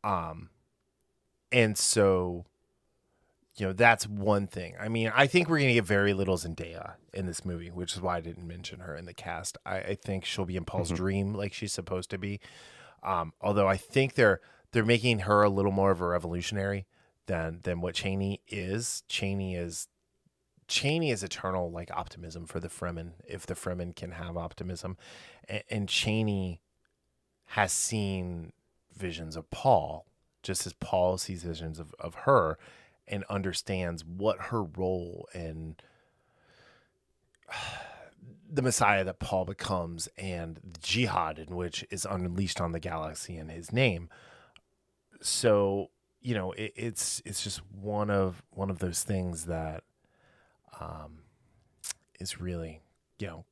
And so, that's one thing. I mean, I think we're going to get very little Zendaya in this movie, which is why I didn't mention her in the cast. I think she'll be in Paul's dream like she's supposed to be. Although I think they're making her a little more of a revolutionary than what Cheney is. Cheney is eternal, like, optimism for the Fremen, if the Fremen can have optimism. And Cheney has seen visions of Paul, just as Paul sees visions of her, and understands what her role and the Messiah that Paul becomes, and the jihad in which is unleashed on the galaxy in his name. So, it's just one of those things that is really,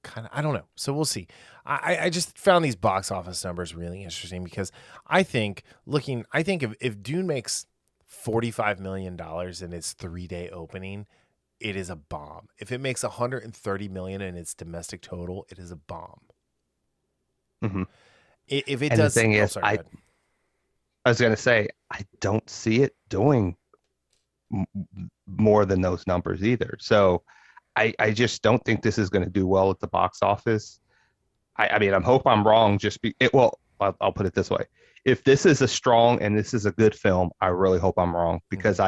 kind of, I don't know. So we'll see. I just found these box office numbers really interesting because I think if Dune makes $45 million in its 3-day opening, it is a bomb. If it makes $130 million in its domestic total, it is a bomb. Mm-hmm. If it and does, the thing is, I was going to say, I don't see it doing more than those numbers either. So I just don't think this is going to do well at the box office. I mean, I hope I'm wrong. I'll put it this way. If this is a strong and this is a good film, I really hope I'm wrong, because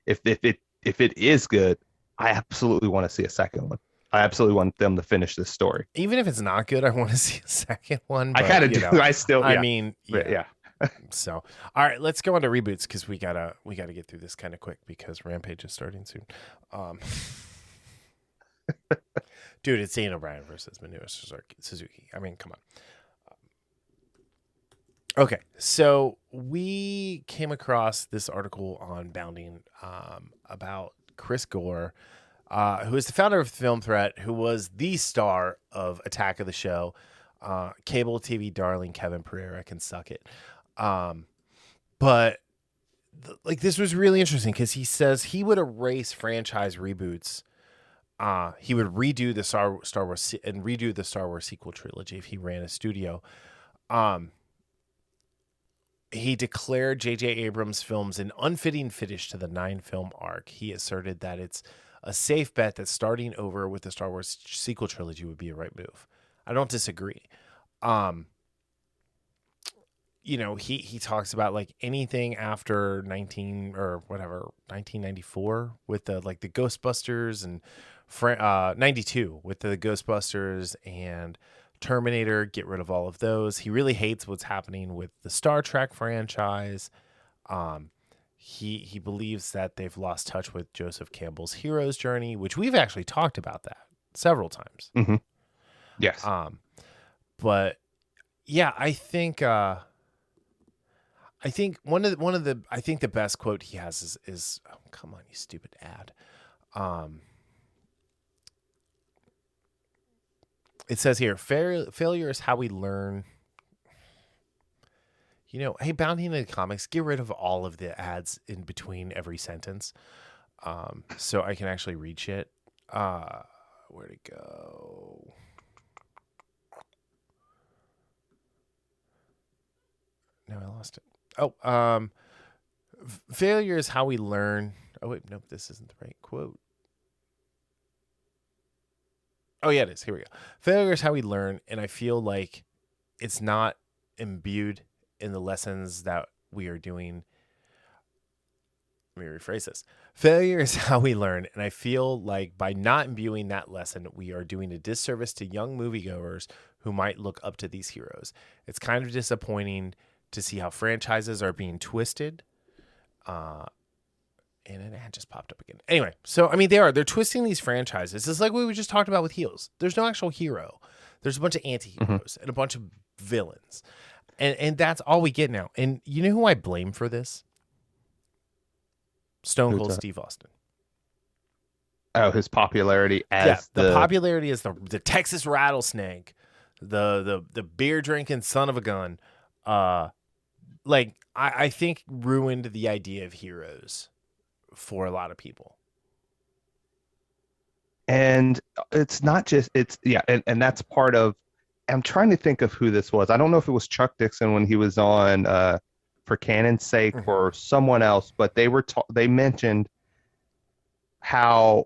if it is good, I absolutely want to see a second one. I absolutely want them to finish this story. Even if it's not good, I want to see a second one. But, I kind of do. I still. Yeah. I mean, yeah. So, all right, let's go on to reboots because we gotta get through this kind of quick because Rampage is starting soon. Dude, it's Daniel Bryan versus Manu Suzuki. I mean, come on. Okay, so we came across this article on Bounding about Chris Gore, who is the founder of Film Threat, who was the star of Attack of the Show. Cable TV darling Kevin Pereira can suck it. But this was really interesting because he says he would erase franchise reboots. He would redo the Star Wars and redo the Star Wars sequel trilogy if he ran a studio. He declared J.J. Abrams' films an unfitting finish to the 9-film arc. He asserted that it's a safe bet that starting over with the Star Wars sequel trilogy would be a right move. I don't disagree. He talks about like anything after 1994 with the Ghostbusters and 92 with the Ghostbusters and Terminator, get rid of all of those. He really hates what's happening with the Star Trek franchise. he believes that they've lost touch with Joseph Campbell's hero's journey, which we've actually talked about that several times. Mm-hmm. Yes. But yeah, I think one of the I think the best quote he has is oh, come on, you stupid ad. It says here, failure is how we learn. You know, hey, Bounty into Comics, get rid of all of the ads in between every sentence, so I can actually read shit. Where'd it go? No, I lost it. Oh, failure is how we learn. Oh wait, nope, this isn't the right quote. Oh yeah, it is. Here we go. Failure is how we learn, and I feel like it's not imbued in the lessons that we are doing. Let me rephrase this. Failure is how we learn, and I feel like by not imbuing that lesson, we are doing a disservice to young moviegoers who might look up to these heroes. It's kind of disappointing to see how franchises are being twisted. And an ad just popped up again. Anyway, so I mean they're twisting these franchises. It's like what we just talked about with heels. There's no actual hero. There's a bunch of anti-heroes and a bunch of villains. And that's all we get now. And you know who I blame for this? Stone Cold Steve Austin. Oh, his popularity as the popularity is the Texas rattlesnake, the beer drinking son of a gun. Like I think ruined the idea of heroes for a lot of people. And it's not just and that's part of. I'm trying to think of who this was. I don't know if it was Chuck Dixon when he was on For Canon's Sake or someone else, but they mentioned how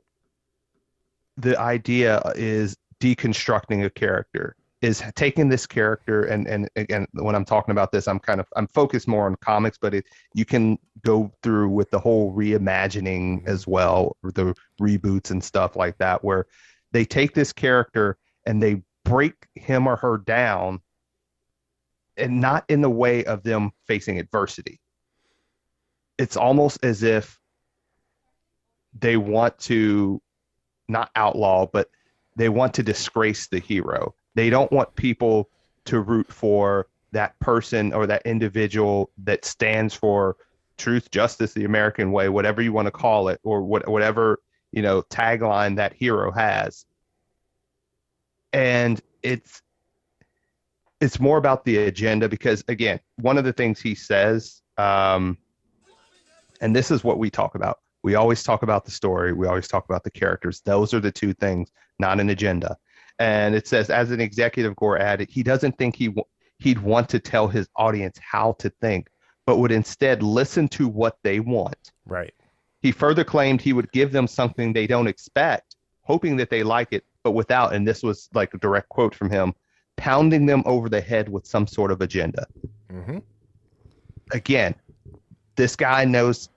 the idea is deconstructing a character, is taking this character and again, when I'm talking about this, I'm focused more on comics, but you can go through with the whole reimagining as well, or the reboots and stuff like that, where they take this character and they break him or her down, and not in the way of them facing adversity. It's almost as if they want to not outlaw, but they want to disgrace the hero. They don't want people to root for that person or that individual that stands for truth, justice, the American way, whatever you want to call it, or whatever, tagline that hero has. And it's more about the agenda, because again, one of the things he says, and this is what we talk about. We always talk about the story. We always talk about the characters. Those are the two things, not an agenda. And it says, as an executive, Gore added, he doesn't think he'd want to tell his audience how to think, but would instead listen to what they want. Right. He further claimed he would give them something they don't expect, hoping that they like it, but without, and this was like a direct quote from him, pounding them over the head with some sort of agenda. Mm-hmm. Again, this guy knows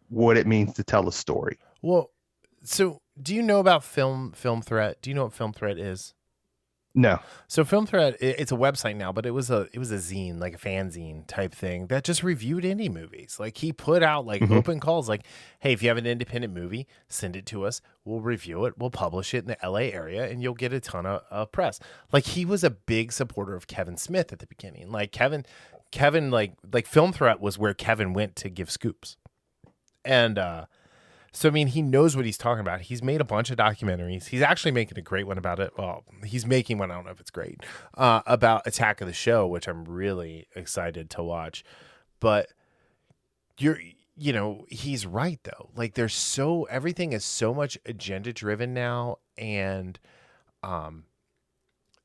what it means to tell a story. Well, so do you know about Film Threat? Do you know what Film Threat is? No. So Film Threat, it's a website now, but it was a zine, like a fanzine type thing that just reviewed indie movies. Like he put out like open calls, like, hey, if you have an independent movie, send it to us. We'll review it. We'll publish it in the LA area, and you'll get a ton of press. Like he was a big supporter of Kevin Smith at the beginning. Like Kevin, like Film Threat was where Kevin went to give scoops, and so, I mean, he knows what he's talking about. He's made a bunch of documentaries. He's actually making a great one about it. Well, he's making one, I don't know if it's great, about Attack of the Show, which I'm really excited to watch. But he's right, though. Like, everything is so much agenda driven now. And,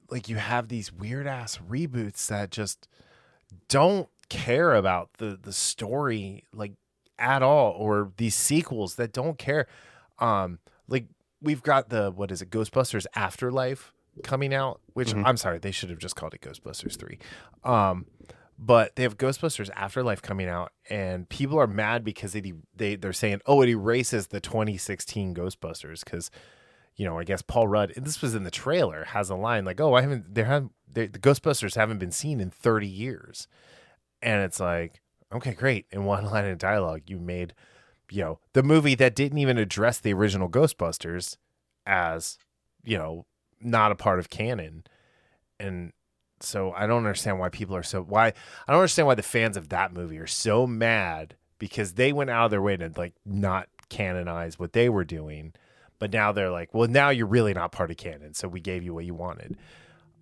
like, you have these weird ass reboots that just don't care about the story, like, at all, or these sequels that don't care. Like we've got Ghostbusters Afterlife coming out, which I'm sorry, they should have just called it Ghostbusters 3. But they have Ghostbusters Afterlife coming out, and people are mad because they're saying, oh, it erases the 2016 Ghostbusters, because I guess Paul Rudd, and this was in the trailer, has a line like, oh, the Ghostbusters haven't been seen in 30 years. And it's like, Okay, great. In one line of dialogue, you made, the movie that didn't even address the original Ghostbusters as, not a part of canon. And so I don't understand why I don't understand why the fans of that movie are so mad, because they went out of their way to like not canonize what they were doing. But now they're like, well, now you're really not part of canon, so we gave you what you wanted.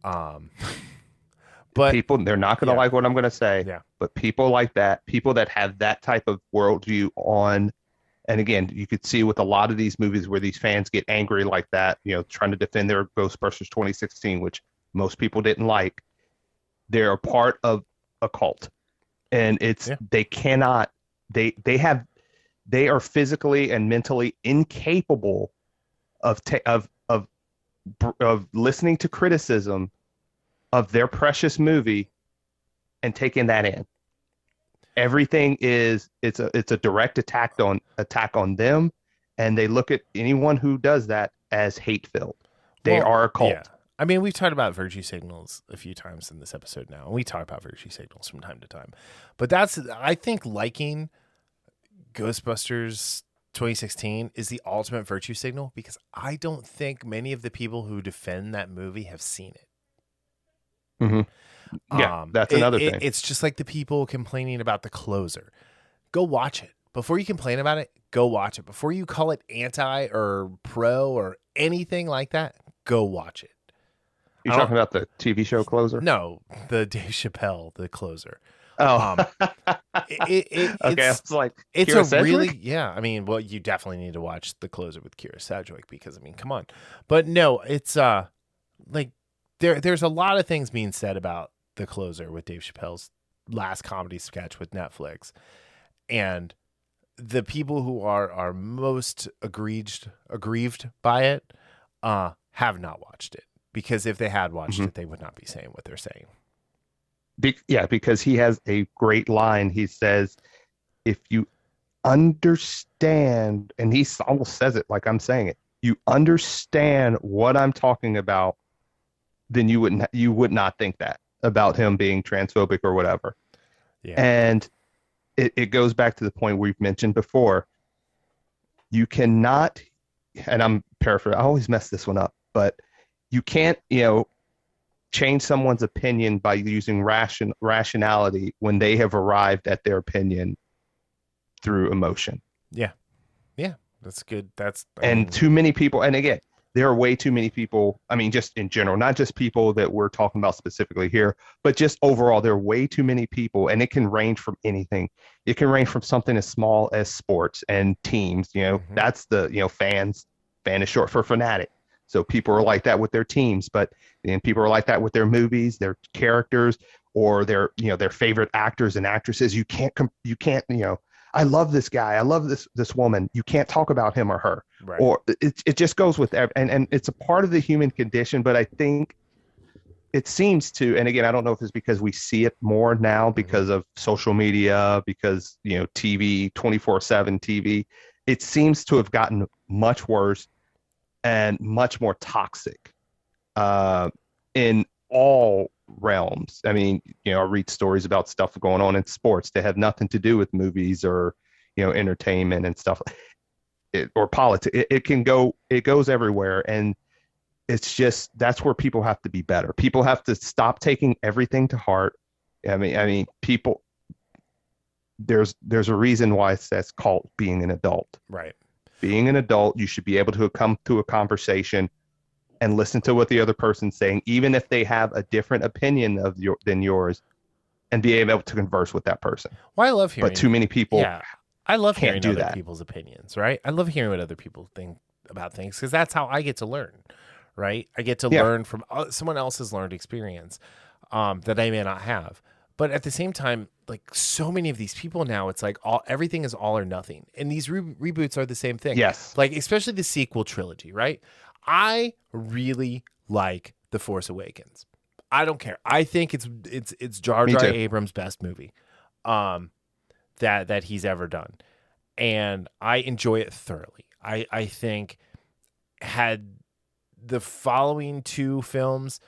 But people, they're not going to like what I'm going to say. Yeah. But people like that, people that have that type of worldview on, and again, you could see with a lot of these movies where these fans get angry like that, trying to defend their Ghostbusters 2016, which most people didn't like. They're a part of a cult, and they cannot. They are physically and mentally incapable of listening to criticism of their precious movie and taking that in. Everything it's a direct attack on them, and they look at anyone who does that as hate-filled. They are a cult. Yeah. I mean, we've talked about virtue signals a few times in this episode now, and we talk about virtue signals from time to time. But I think liking Ghostbusters 2016 is the ultimate virtue signal, because I don't think many of the people who defend that movie have seen it. Mm-hmm. Yeah, that's another thing. It's just like the people complaining about The Closer. Go watch it. Before you complain about it, go watch it. Before you call it anti or pro or anything like that, go watch it. You're talking about the TV show Closer? No, the Dave Chappelle, The Closer. Oh, okay. It's like it's Kira a Sedgwick? really, yeah. I mean, well, you definitely need to watch The Closer with Kira Sedgwick, because I mean, come on. But no, it's like there's a lot of things being said about The Closer with Dave Chappelle's last comedy sketch with Netflix, and the people who are most aggrieved by it have not watched it, because if they had watched it, they would not be saying what they're saying. Because he has a great line. He says, if you understand, and he almost says it like I'm saying it, you understand what I'm talking about, then you would not think that about him being transphobic or whatever. Yeah. And it goes back to the point we've mentioned before. You cannot, and I'm paraphrasing, I always mess this one up, but you can't, change someone's opinion by using rationality when they have arrived at their opinion through emotion. Yeah. That's good. Too many people, and again, there are way too many people, I mean, just in general, not just people that we're talking about specifically here, but just overall, there are way too many people, and it can range from anything. It can range from something as small as sports and teams, that's the, fan is short for fanatic. So people are like that with their teams, but then people are like that with their movies, their characters, or their favorite actors and actresses. You can't, I love this guy, I love this woman. You can't talk about him or her, right. Or it just goes with, and it's a part of the human condition. But I think it seems to, and again, I don't know if it's because we see it more now because of social media, because TV, 24/7 TV. It seems to have gotten much worse and much more toxic in all realms. I mean, I read stories about stuff going on in sports that have nothing to do with movies or, entertainment and stuff, or politics. It goes everywhere. And it's just, that's where people have to be better. People have to stop taking everything to heart. I mean, people, there's a reason why it says called being an adult. Right. Being an adult, you should be able to come to a conversation and listen to what the other person's saying, even if they have a different opinion than yours, and be able to converse with that person. Well, I love hearing. But too many people. Yeah, I love hearing other people's opinions. Right. I love hearing what other people think about things, because that's how I get to learn. Right. I get to learn from someone else's learned experience that I may not have. But at the same time, like so many of these people now, it's like everything is all or nothing. And these reboots are the same thing. Yes. Like, especially the sequel trilogy, right? I really like The Force Awakens. I don't care. I think it's Jar Jar Abrams' best movie that he's ever done. And I enjoy it thoroughly. I think had the following two films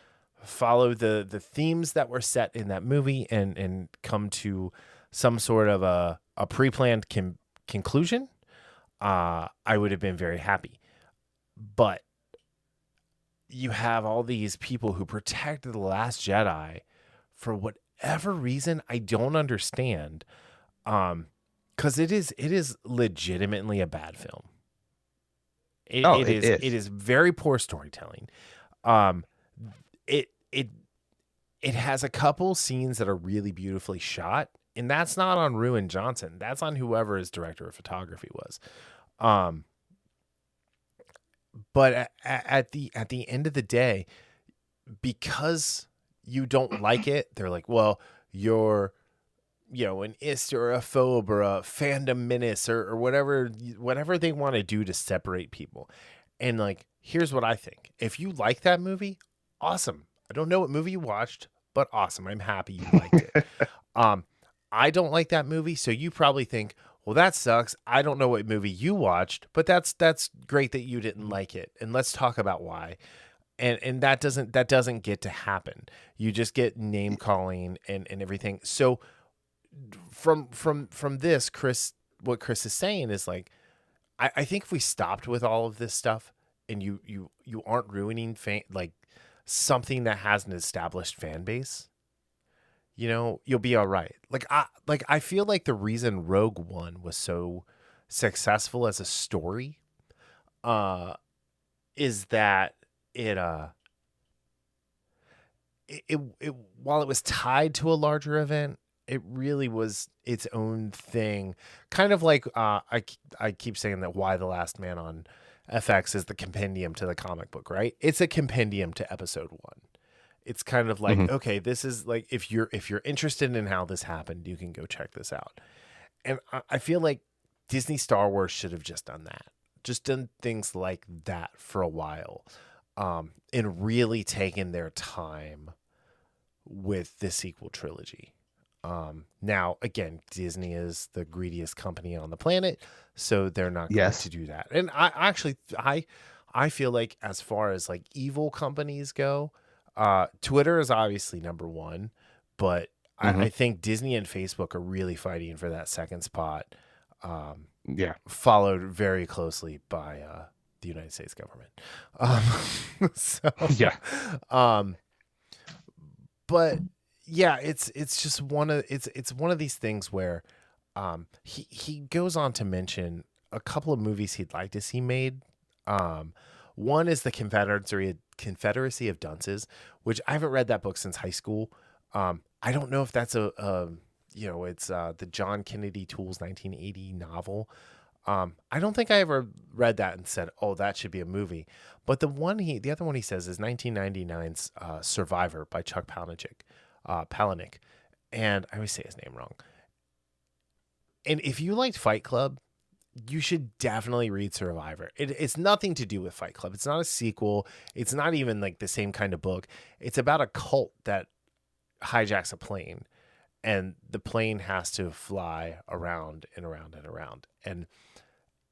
follow the themes that were set in that movie and come to some sort of a pre-planned conclusion, I would have been very happy. But you have all these people who protected The Last Jedi for whatever reason I don't understand. Because it is legitimately a bad film. It is very poor storytelling. It has a couple scenes that are really beautifully shot, and that's not on Ruin Johnson. That's on whoever his director of photography was. But at the end of the day, because you don't like it, they're like, well, you're, an ist or a phobe or a fandom menace or whatever they want to do to separate people. And like, here's what I think. If you like that movie, awesome. I don't know what movie you watched, but awesome. I'm happy you liked it. I don't like that movie, so you probably think, well, that sucks. I don't know what movie you watched, but that's great that you didn't like it. And let's talk about why. And that doesn't get to happen. You just get name calling and everything. So from this, what Chris is saying is like, I think if we stopped with all of this stuff and you aren't ruining like something that has an established fan base, you'll be all right. I feel like the reason Rogue One was so successful as a story, is that it while it was tied to a larger event, it really was its own thing. Kind of like I keep saying that Why the Last Man on FX is the compendium to the comic book, right? It's a compendium to episode 1. It's kind of like, okay, this is like, if you're interested in how this happened, you can go check this out. And I feel like Disney Star Wars should have just done that. Just done things like that for a while. And really taken their time with the sequel trilogy. Now, again, Disney is the greediest company on the planet, so they're not going to do that. And I feel like as far as like evil companies go, Twitter is obviously number one, but I think Disney and Facebook are really fighting for that second spot. Followed very closely by the United States government. But yeah, it's just one of these things where he goes on to mention a couple of movies he'd like to see made. One is the Confederacy of Dunces, which I haven't read that book since high school. I don't know if that's it's the John Kennedy Tools 1980 novel. I don't think I ever read that and said, oh, that should be a movie. But the other one he says is 1999's Survivor by Chuck Palahniuk. And I always say his name wrong. And if you liked Fight Club, you should definitely read Survivor. It's nothing to do with Fight Club. It's not a sequel. It's not even like the same kind of book. It's about a cult that hijacks a plane, and the plane has to fly around and around and around. And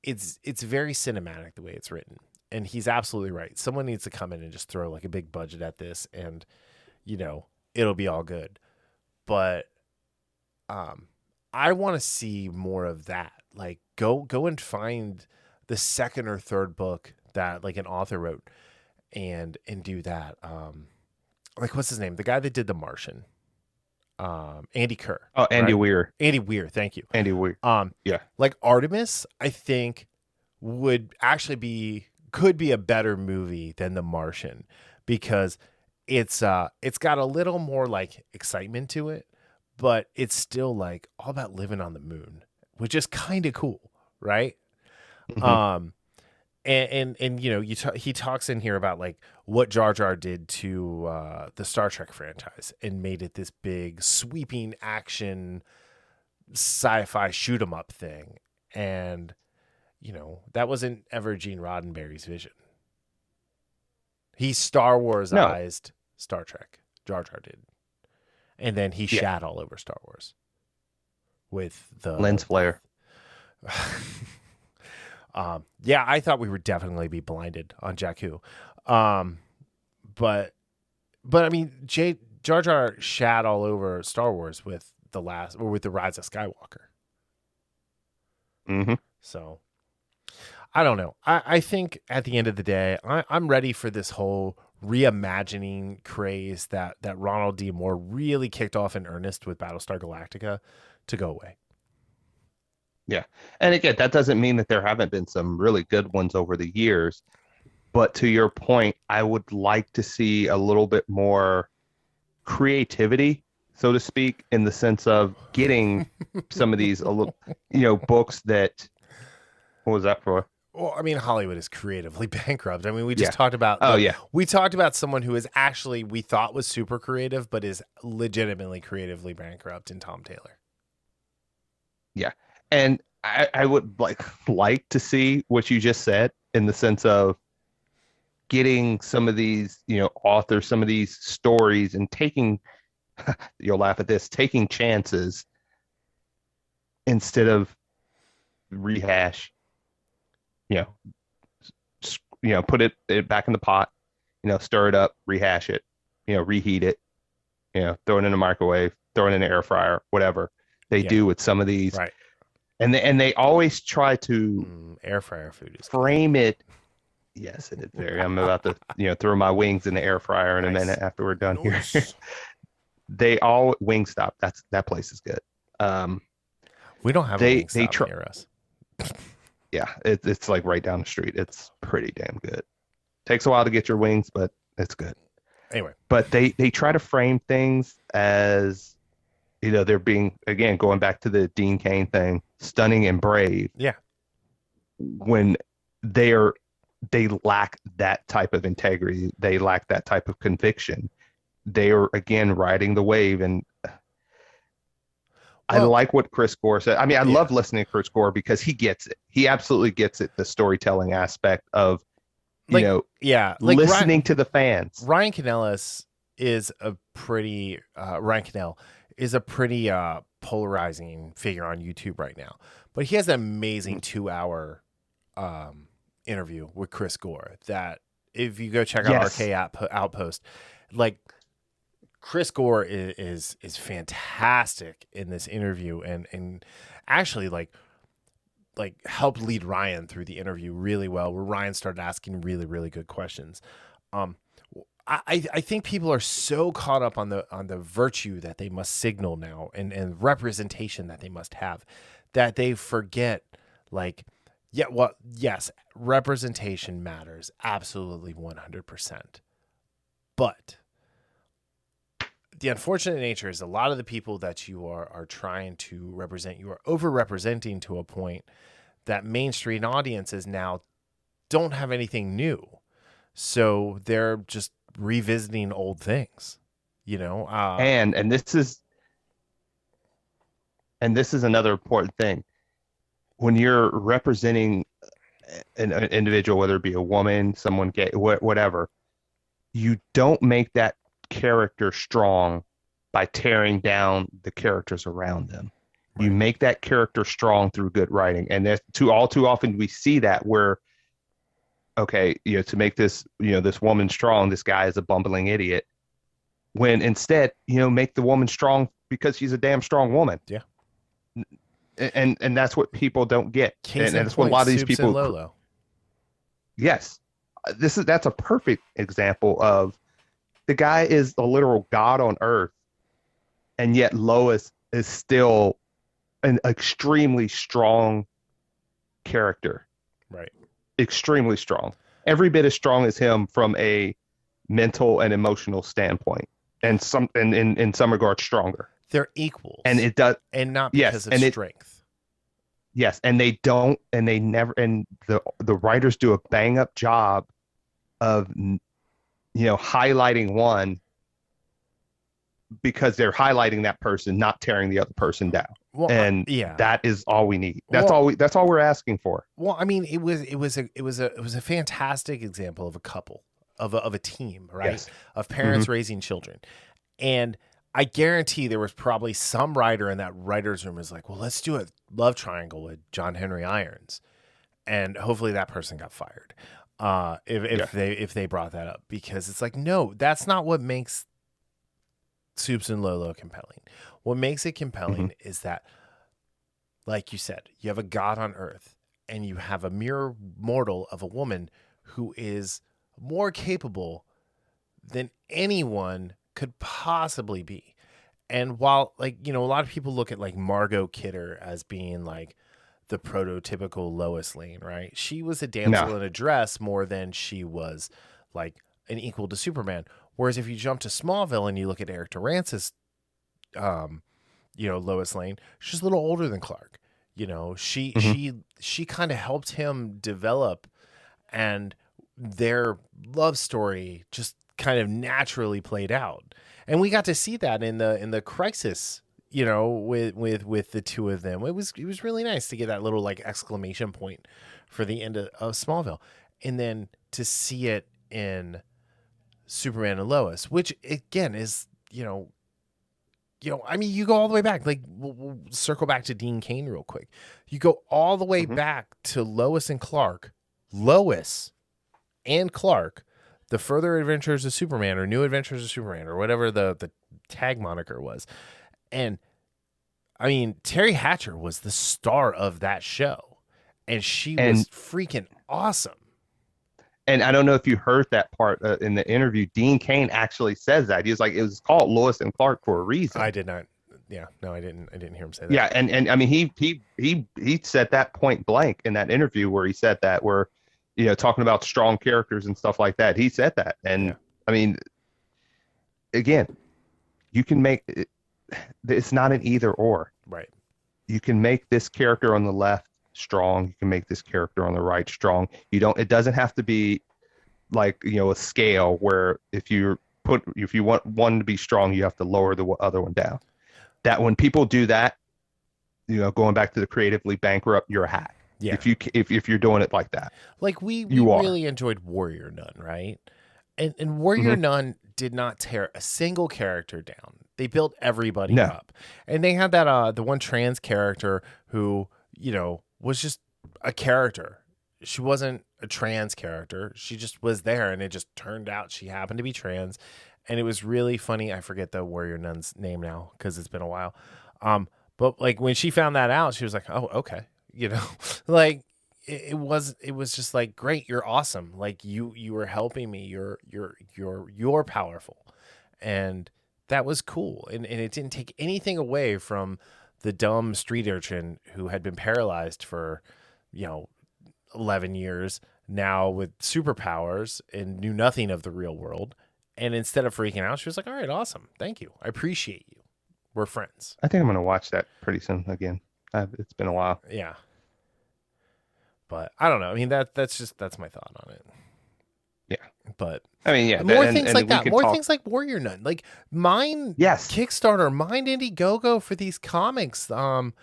it's very cinematic the way it's written. And he's absolutely right. Someone needs to come in and just throw like a big budget at this, and it'll be all good. But I want to see more of that. Like go and find the second or third book that like an author wrote and do that. Like what's his name? The guy that did The Martian. Andy Kerr. Oh, Andy Weir. Andy Weir, thank you. Andy Weir. Yeah. Like Artemis, I think could be a better movie than The Martian, because it's got a little more like excitement to it, but it's still like all about living on the moon, which is kind of cool, right? And he talks in here about like what Jar Jar did to the Star Trek franchise and made it this big sweeping action sci-fi shoot 'em up thing. And that wasn't ever Gene Roddenberry's vision. He Star Wars-ized Star Trek. Jar Jar did. And then he shat all over Star Wars with the lens flare. I thought we would definitely be blinded on Jakku. But I mean, Jar Jar shat all over Star Wars with the Rise of Skywalker. Mm-hmm. So I don't know. I think at the end of the day, I'm ready for this whole reimagining craze that Ronald D. Moore really kicked off in earnest with Battlestar Galactica to go away. Yeah. And again, that doesn't mean that there haven't been some really good ones over the years. But to your point, I would like to see a little bit more creativity, so to speak, in the sense of getting some of these, books that, what was that for? Well, I mean, Hollywood is creatively bankrupt. I mean, we just talked about, we talked about someone who is actually, we thought was super creative, but is legitimately creatively bankrupt in Tom Taylor. Yeah. And I would like to see what you just said in the sense of getting some of these, authors, some of these stories and taking, you'll laugh at this, taking chances instead of rehash, put it back in the pot, stir it up, rehash it, reheat it, throw it in a microwave, throw it in an air fryer, whatever they do with some of these. Right. And they always try to air fryer food is frame it. Yes, it is very. I'm about to, throw my wings in the air fryer in a minute after we're done here. They all Wingstop. That place is good. We don't have a Wingstop near us. Yeah, it's like right down the street. It's pretty damn good. Takes a while to get your wings, but it's good. Anyway, but they try to frame things as, they're being, again, going back to the Dean Cain thing, stunning and brave. Yeah. When they lack that type of integrity, they lack that type of conviction. They are, again, riding the wave. And I like what Chris Gore said. I mean, I love listening to Chris Gore because he gets it. He absolutely gets it. The storytelling aspect of, listening to the fans. Ryan Canellis is a pretty, polarizing figure on YouTube right now, but he has an amazing 2-hour interview with Chris Gore that if you go check out RK Outpost, Chris Gore is fantastic in this interview and actually helped lead Ryan through the interview really well, where Ryan started asking really, really good questions. I think people are so caught up on the virtue that they must signal now and representation that they must have that they forget yes, representation matters absolutely 100%. But the unfortunate nature is a lot of the people that you are trying to represent, you are over-representing to a point that mainstream audiences now don't have anything new. So they're just revisiting old things, and this is another important thing. When you're representing an individual, whether it be a woman, someone gay, whatever, you don't make that character strong by tearing down the characters around them. Right. You make that character strong through good writing. And that's too often we see that where, okay, to make this, this woman strong, this guy is a bumbling idiot. When instead, make the woman strong because she's a damn strong woman. Yeah. And that's what people don't get. And that's what a lot of these people. Lolo. Yes. That's a perfect example of the guy is a literal god on earth. And yet Lois is still an extremely strong character. Right. Extremely strong. Every bit as strong as him from a mental and emotional standpoint. And in some regards stronger. They're equals. And it does, and not because of strength. Yes, and they don't, and they never, and the writers do a bang up job of, highlighting one because they're highlighting that person, not tearing the other person down. Well, and that is all we need. That's all we're asking for. Well, I mean, it was a fantastic example of a couple, of a team, right? Yes. Of parents raising children, and I guarantee there was probably some writer in that writer's room was like, well, let's do a love triangle with John Henry Irons. And hopefully that person got fired if they brought that up, because it's like, no, that's not what makes Soups and Lolo compelling. What makes it compelling Mm-hmm. is that, like you said, you have a god on earth and you have a mere mortal of a woman who is more capable than anyone could possibly be. And while, like, you know, a lot of people look at like Margot Kidder as being like the prototypical Lois Lane, right? She was a damsel in a dress more than she was like an equal to Superman. Whereas if you jump to Smallville and you look at Eric Durance's, you know, Lois Lane, she's a little older than Clark. You know, she kind of helped him develop, and their love story just kind of naturally played out. And we got to see that in the Crisis, you know, with the two of them. It was really nice to get that little like exclamation point for the end of Smallville, and then to see it in Superman and Lois, which again is, you know, I mean, you go all the way back. Like, we'll circle back to Dean Cain real quick. You go all the way back to Lois and Clark. Lois and Clark, The Further Adventures of Superman, or New Adventures of Superman, or whatever the tag moniker was. And I mean, Terry Hatcher was the star of that show, and she was freaking awesome. And I don't know if you heard that part in the interview. Dean Cain actually says that. He was like, it was called Lois and Clark for a reason. I did not. Yeah, no, I didn't hear him say that. Yeah, and I mean, he said that point blank in that interview where he said that, where, you know, talking about strong characters and stuff like that. He said that, and I mean, again, you can make it. It's not an either or. Right. You can make this character on the left strong. You can make this character on the right strong. It doesn't have to be like, you know, a scale where if you want one to be strong, you have to lower the other one down. That when people do that, you know, going back to the creatively bankrupt, you're a hack. Yeah. If you're doing it like that. Like we really enjoyed Warrior Nun, right? And Warrior Nun did not tear a single character down. They built everybody up. And they had that the one trans character who, you know, was just a character. She wasn't a trans character. She just was there, and it just turned out she happened to be trans. And it was really funny. I forget the Warrior Nun's name now because it's been a while. But like when she found that out, she was like, "Oh, okay." You know, like it was just like, "Great, you're awesome. Like you were helping me. You're powerful." And that was cool. And it didn't take anything away from the dumb street urchin who had been paralyzed for, you know, 11 years now with superpowers and knew nothing of the real world. And instead of freaking out, she was like, "All right, awesome. Thank you. I appreciate you. We're friends." I think I'm going to watch that pretty soon again. It's been a while. Yeah. But I don't know. I mean, that's my thought on it. Yeah. But I mean, yeah. More things like that. More things like Warrior Nun. Like mine Kickstarter, mine Indiegogo for these comics. You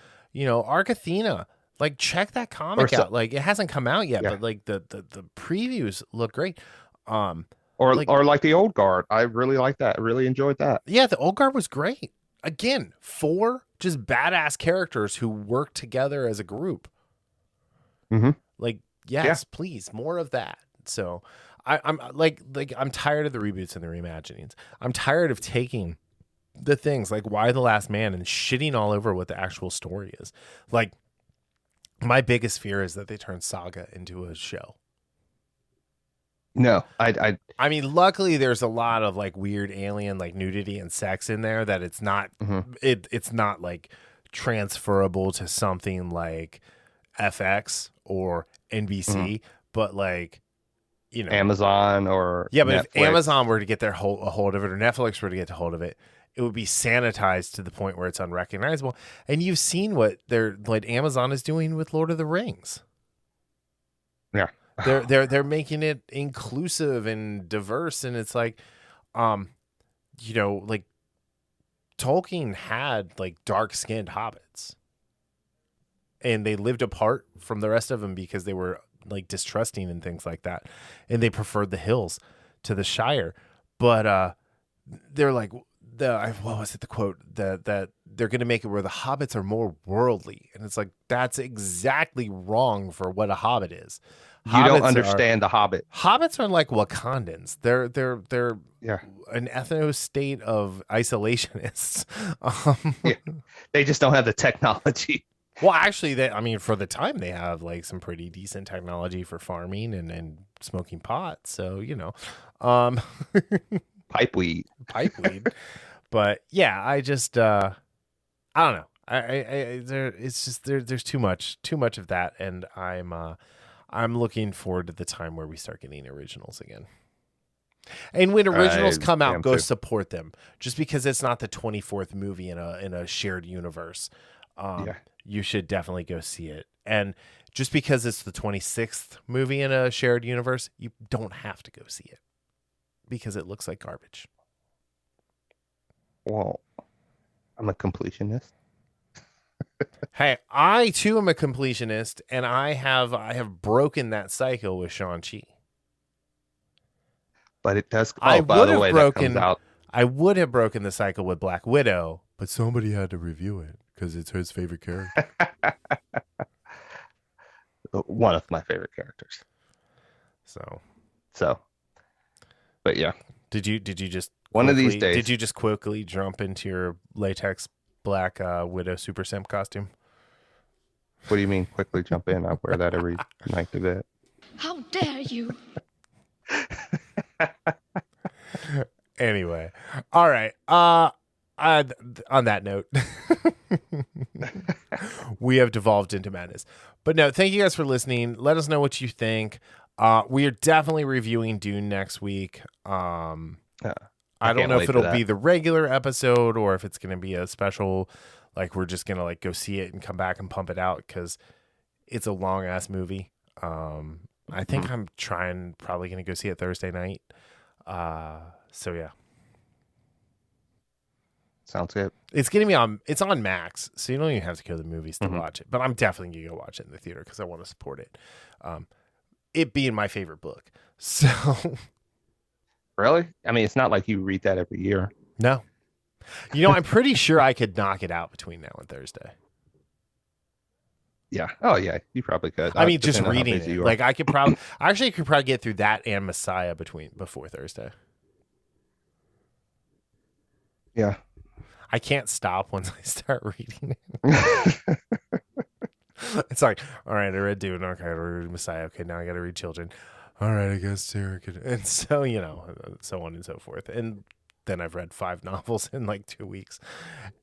know, Arc Athena. Like, check that comic out. Like, it hasn't come out yet, but like the previews look great. Or like the Old Guard. I really like that. I really enjoyed that. Yeah, the Old Guard was great. Again, 4 just badass characters who work together as a group. Like, yes, please, more of that. So I'm like I'm tired of the reboots and the reimaginings. I'm tired of taking the things like Why the Last Man and shitting all over what the actual story is. Like, my biggest fear is that they turn Saga into a show. No, I mean, luckily there's a lot of like weird alien like nudity and sex in there that it's not it's not like transferable to something like FX or NBC, but like, you know, Amazon or but Netflix. If Amazon were to get a hold of it, or Netflix were to get a hold of it, it would be sanitized to the point where it's unrecognizable. And you've seen what Amazon is doing with Lord of the Rings. Yeah. They're making it inclusive and diverse, and it's like, you know, like Tolkien had like dark-skinned hobbits, and they lived apart from the rest of them because they were like distrusting and things like that, and they preferred the hills to the Shire. But they're like what was it? The quote that they're going to make it where the hobbits are more worldly. And it's like, that's exactly wrong for what a hobbit is. You don't understand the Hobbit. Hobbits are like Wakandans. They're Yeah. an ethno state of isolationists. Yeah. They just don't have the technology. Well, actually, for the time, they have like some pretty decent technology for farming and smoking pot. So, Pipe weed. But yeah, I just, I don't know. It's just there's too much of that. And I'm looking forward to the time where we start getting originals again. And when originals come out, go support them. Just because it's not the 24th movie in a shared universe. You should definitely go see it. And just because it's the 26th movie in a shared universe, you don't have to go see it because it looks like garbage. Well, I'm a completionist. Hey, I too am a completionist, and I have broken that cycle with Shang-Chi. But it does. Oh, by the way, that comes out. I would have broken the cycle with Black Widow, but somebody had to review it because it's his favorite character. One of my favorite characters. So, but yeah. Did you just one of these days? Did you just quickly jump into your latex Black Widow Super Simp costume? What do you mean quickly jump in? I wear that every night to bed. How dare you? Anyway, all right. On that note, we have devolved into madness. But no, thank you guys for listening. Let us know what you think. We are definitely reviewing Dune next week. I don't know if it'll be the regular episode or if it's going to be a special, like we're just going to like go see it and come back and pump it out because it's a long ass movie. I think I'm probably going to go see it Thursday night. So yeah. Sounds good. It's going to be it's on Max, so you don't even have to go to the movies to watch it. But I'm definitely going to go watch it in the theater because I want to support it. It being my favorite book. So. Really? I mean, it's not like you read that every year. No. I'm pretty sure I could knock it out between now and Thursday. Yeah. Oh, yeah. You probably could. I mean, just reading it. Like, I could probably get through that and Messiah before Thursday. Yeah. I can't stop once I start reading it. It's like, all right, I read Dune. Okay, I read Messiah. Okay, now I got to read Children. All right, I guess Sarah could. And so, so on and so forth. And then I've read 5 novels in like 2 weeks.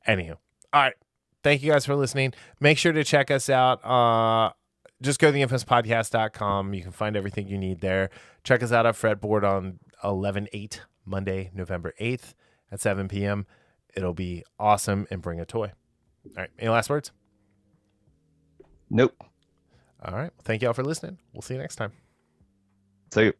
Anywho. All right. Thank you guys for listening. Make sure to check us out. Just go to theinfamouspodcast.com. You can find everything you need there. Check us out at Fretboard on 11/8, Monday, November 8th at 7 p.m. It'll be awesome, and bring a toy. All right. Any last words? Nope. All right. Well, thank you all for listening. We'll see you next time. See you.